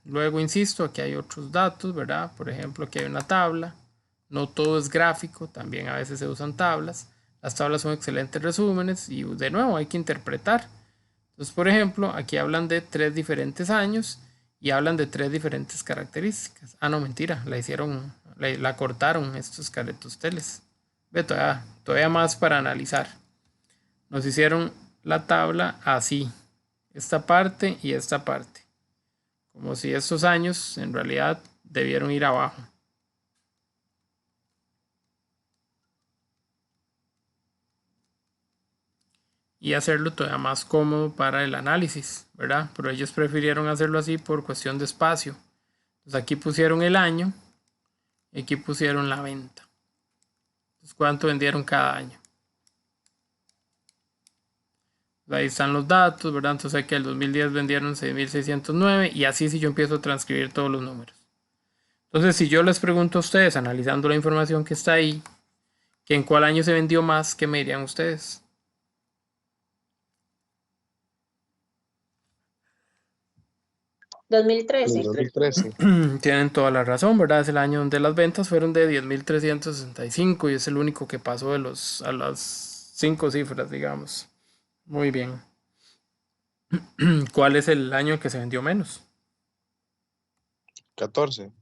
Luego, insisto, aquí hay otros datos, ¿verdad? Por ejemplo, aquí hay una tabla. No todo es gráfico, también a veces se usan tablas. Las tablas son excelentes resúmenes y de nuevo hay que interpretar. Entonces, por ejemplo, aquí hablan de 3 diferentes años y hablan de 3 diferentes características. Ah, no, mentira, la cortaron estos caretosteles. Ve, todavía más para analizar. Nos hicieron la tabla así, esta parte y esta parte, como si estos años en realidad debieron ir abajo. Y hacerlo todavía más cómodo para el análisis, ¿verdad? Pero ellos prefirieron hacerlo así por cuestión de espacio. Entonces aquí pusieron el año y aquí pusieron la venta. Entonces, ¿cuánto vendieron cada año? Ahí están los datos, ¿verdad? Entonces aquí el 2010 vendieron 6.609 y así si yo empiezo a transcribir todos los números. Entonces, si yo les pregunto a ustedes, analizando la información que está ahí, que en cuál año se vendió más, ¿qué me dirían ustedes? 2013. 2013. Tienen toda la razón, ¿verdad? Es el año donde las ventas fueron de 10.365 y es el único que pasó a las 5 cifras, digamos. Muy bien. ¿Cuál es el año que se vendió menos? 14.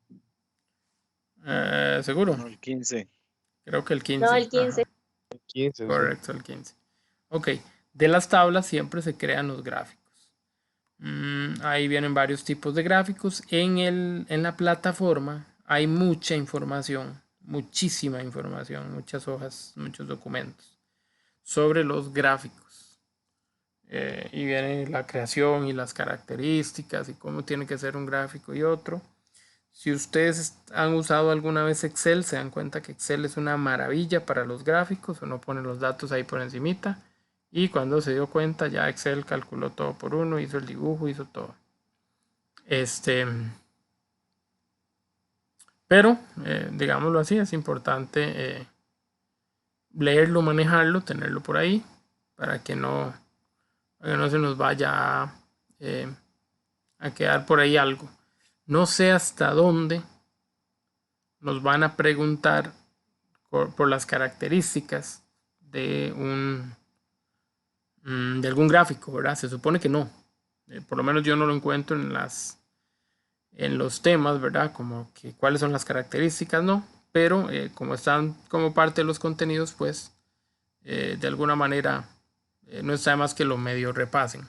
¿Seguro? No, el 15. Creo que el 15. No, el 15. Ajá, 15. sí. correcto, el 15. Ok, de las tablas siempre se crean los gráficos. Ahí vienen varios tipos de gráficos. En la plataforma hay mucha información, muchísima información, muchas hojas, muchos documentos sobre los gráficos. Y viene la creación y las características y cómo tiene que ser un gráfico y otro. Si ustedes han usado alguna vez Excel, se dan cuenta que Excel es una maravilla para los gráficos. Uno pone los datos ahí por encimita. Y cuando se dio cuenta, ya Excel calculó todo por uno, hizo el dibujo, hizo todo. Pero, digámoslo así, es importante leerlo, manejarlo, tenerlo por ahí, para que no se nos vaya a quedar por ahí algo. No sé hasta dónde nos van a preguntar por las características de algún gráfico, ¿verdad? Se supone que no. Por lo menos yo no lo encuentro en los temas, ¿verdad? Como que cuáles son las características, no. Pero como están como parte de los contenidos, pues de alguna manera no está de más que lo medio repasen.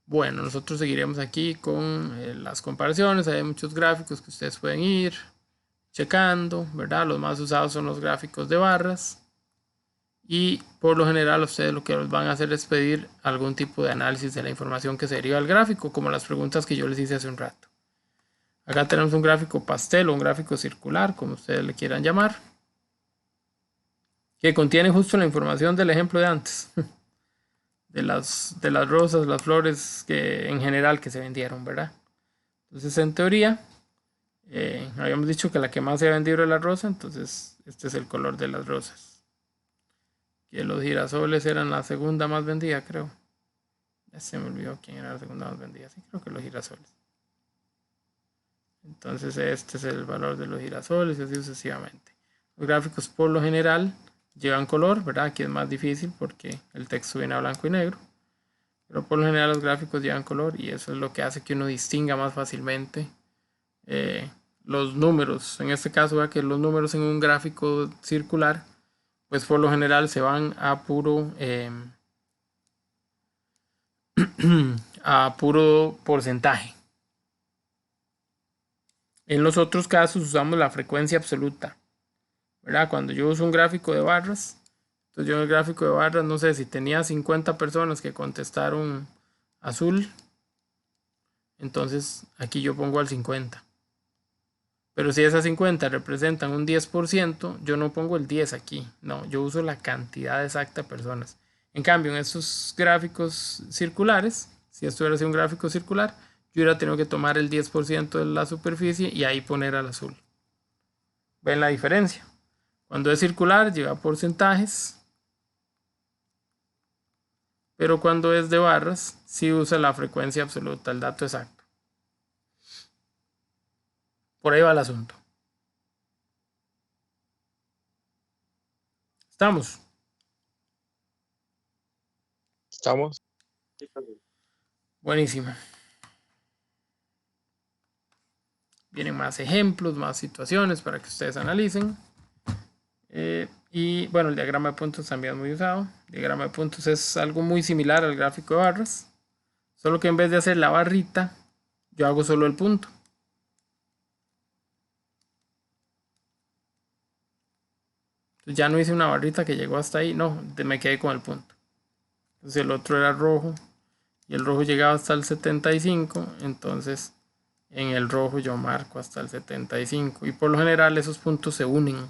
Bueno, nosotros seguiremos aquí con las comparaciones. Hay muchos gráficos que ustedes pueden ir checando, ¿verdad? Los más usados son los gráficos de barras. Y por lo general ustedes lo que van a hacer es pedir algún tipo de análisis de la información que se deriva del gráfico, como las preguntas que yo les hice hace un rato. Acá tenemos un gráfico pastel o un gráfico circular, como ustedes le quieran llamar, que contiene justo la información del ejemplo de antes, de las rosas, las flores que en general que se vendieron, ¿verdad? Entonces, en teoría, habíamos dicho que la que más se ha vendido era la rosa, entonces este es el color de las rosas. Que los girasoles eran la segunda más vendida, creo. Ya se me olvidó quién era la segunda más vendida. Sí, creo que los girasoles. Entonces este es el valor de los girasoles y así sucesivamente. Los gráficos por lo general llevan color, ¿verdad? Aquí es más difícil porque el texto viene a blanco y negro. Pero por lo general los gráficos llevan color y eso es lo que hace que uno distinga más fácilmente los números. En este caso, ¿verdad? Que los números en un gráfico circular pues por lo general se van a puro porcentaje. En los otros casos usamos la frecuencia absoluta, ¿verdad? Cuando yo uso un gráfico de barras, entonces yo en el gráfico de barras, no sé, si tenía 50 personas que contestaron azul, entonces aquí yo pongo al 50. Pero si esas 50 representan un 10%, yo no pongo el 10 aquí. No, yo uso la cantidad exacta de personas. En cambio, en estos gráficos circulares, si esto hubiera sido un gráfico circular, yo hubiera tenido que tomar el 10% de la superficie y ahí poner al azul. ¿Ven la diferencia? Cuando es circular, lleva porcentajes. Pero cuando es de barras, sí usa la frecuencia absoluta, el dato exacto. Por ahí va el asunto. ¿Estamos? ¿Estamos? Buenísimo. Vienen más ejemplos, más situaciones para que ustedes analicen. Y bueno, el diagrama de puntos también es muy usado. El diagrama de puntos es algo muy similar al gráfico de barras, solo que en vez de hacer la barrita, yo hago solo el punto. Entonces ya no hice una barrita que llegó hasta ahí, no, me quedé con el punto. Entonces el otro era rojo y el rojo llegaba hasta el 75, entonces en el rojo yo marco hasta el 75 y por lo general esos puntos se unen.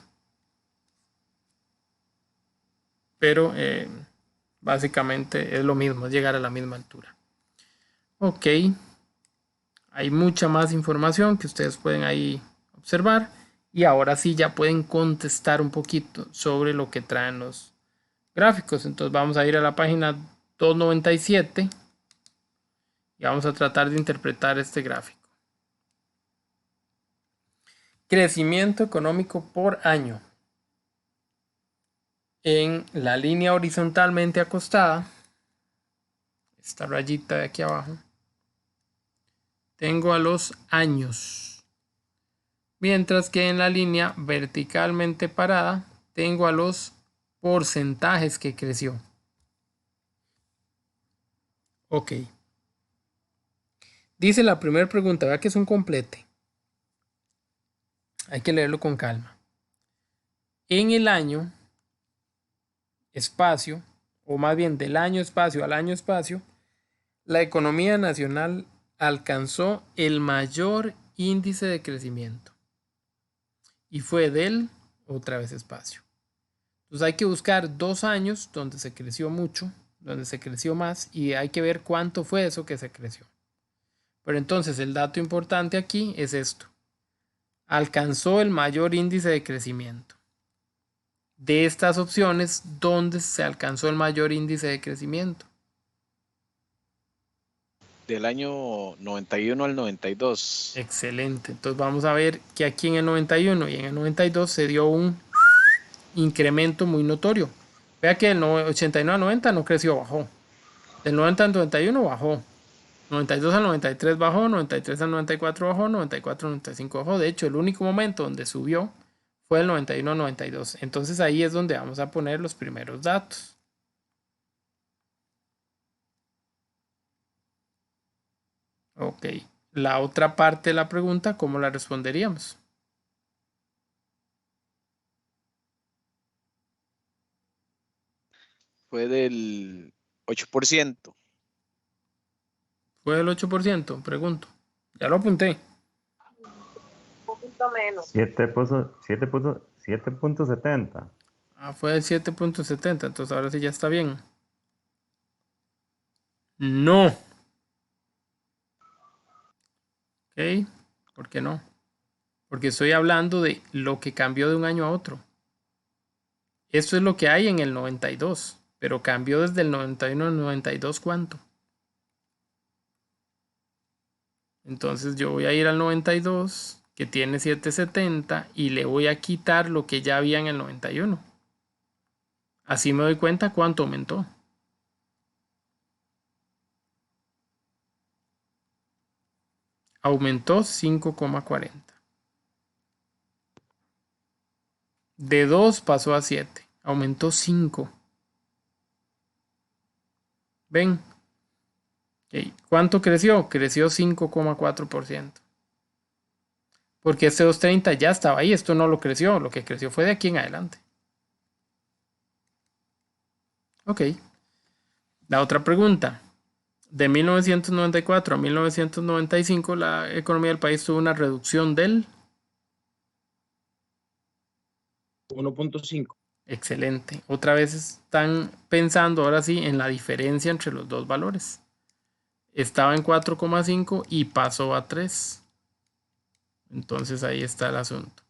Pero básicamente es lo mismo, es llegar a la misma altura. Ok, hay mucha más información que ustedes pueden ahí observar y ahora sí ya pueden contestar un poquito sobre lo que traen los gráficos. Entonces vamos a ir a la página 297 y vamos a tratar de interpretar este gráfico. Crecimiento económico por año. En la línea horizontalmente acostada, esta rayita de aquí abajo, tengo a los años, mientras que en la línea verticalmente parada tengo a los porcentajes que creció. Ok. Dice la primera pregunta, vea que es un complete. Hay que leerlo con calma. En el año espacio, o más bien del año espacio al año espacio, la economía nacional alcanzó el mayor índice de crecimiento y fue del otra vez espacio. Entonces hay que buscar 2 años donde se creció mucho, donde se creció más y hay que ver cuánto fue eso que se creció. Pero entonces el dato importante aquí es esto: alcanzó el mayor índice de crecimiento. De estas opciones, ¿dónde se alcanzó el mayor índice de crecimiento? Del año 91 al 92. Excelente. Entonces vamos a ver que aquí en el 91 y en el 92 se dio un incremento muy notorio. Vea que del 89 al 90 no creció, bajó. Del 90 al 91 bajó. 92 al 93 bajó, 93 al 94 bajó, 94 al 95 bajó. De hecho, el único momento donde subió fue el 91 al 92. Entonces ahí es donde vamos a poner los primeros datos. Ok. La otra parte de la pregunta, ¿cómo la responderíamos? Fue del 8%. ¿Fue del 8%? Pregunto. Ya lo apunté. Un poquito menos. 7.70. Ah, fue del 7.70. Entonces ahora sí ya está bien. No. Ok. ¿Por qué no? Porque estoy hablando de lo que cambió de un año a otro. Esto es lo que hay en el 92. Pero cambió desde el 91 al 92, ¿cuánto? Entonces yo voy a ir al 92, que tiene 770, y le voy a quitar lo que ya había en el 91. Así me doy cuenta cuánto aumentó. Aumentó 5,40. De 2 pasó a 7. Aumentó 5. ¿Ven? Okay. ¿Cuánto creció? Creció 5,4%. Porque este 230 ya estaba ahí. Esto no lo creció. Lo que creció fue de aquí en adelante. Ok. La otra pregunta. De 1994 a 1995 la economía del país tuvo una reducción del 1.5. Excelente. Otra vez están pensando ahora sí en la diferencia entre los dos valores. Estaba en 4,5 y pasó a 3. Entonces ahí está el asunto.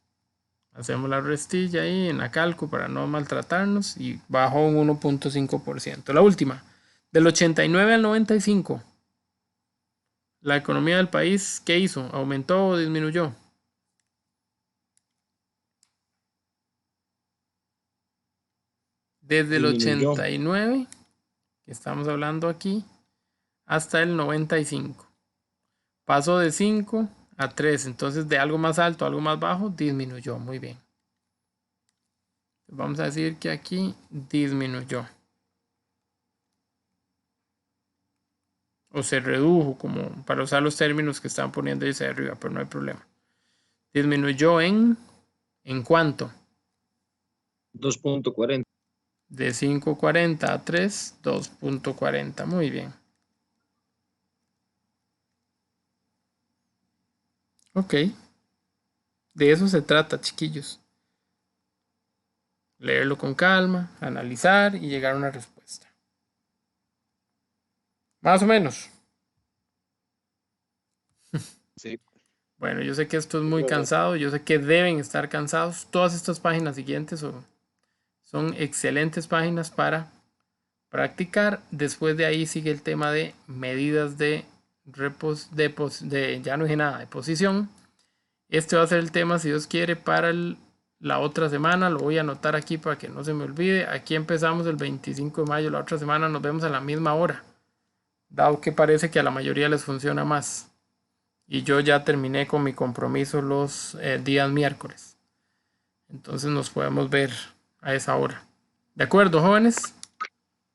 Hacemos la restilla ahí en la calco para no maltratarnos y bajó un 1.5%. La última, del 89 al 95. La economía del país, ¿qué hizo? ¿Aumentó o disminuyó? Desde el 89, que estamos hablando aquí, hasta el 95. Pasó de 5 a 3, entonces de algo más alto a algo más bajo disminuyó. Muy bien. Vamos a decir que aquí disminuyó. O se redujo, como para usar los términos que están poniendo ahí arriba, pero no hay problema. Disminuyó ¿en cuánto? 2.40. De 5.40 a 3, 2.40. Muy bien. Ok. De eso se trata, chiquillos. Leerlo con calma, analizar y llegar a una respuesta. Más o menos. Sí. Bueno, yo sé que esto es muy cansado, yo sé que deben estar cansados. Todas estas páginas siguientes son excelentes páginas para practicar. Después de ahí sigue el tema de medidas de ya no dije nada, de posición. Este va a ser el tema, si Dios quiere, para la otra semana. Lo voy a anotar aquí para que no se me olvide. Aquí empezamos el 25 de mayo. La otra semana nos vemos a la misma hora, dado que parece que a la mayoría les funciona más. Y yo ya terminé con mi compromiso los días miércoles. Entonces nos podemos ver a esa hora. ¿De acuerdo, jóvenes?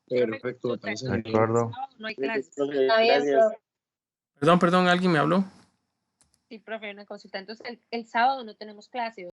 Perfecto, me parece De muy bien. acuerdo. No hay Profe, clase. profe, Está bien, gracias. profe. Perdón, ¿alguien me habló? Sí, profe, una cosita. Entonces, el sábado no tenemos clase.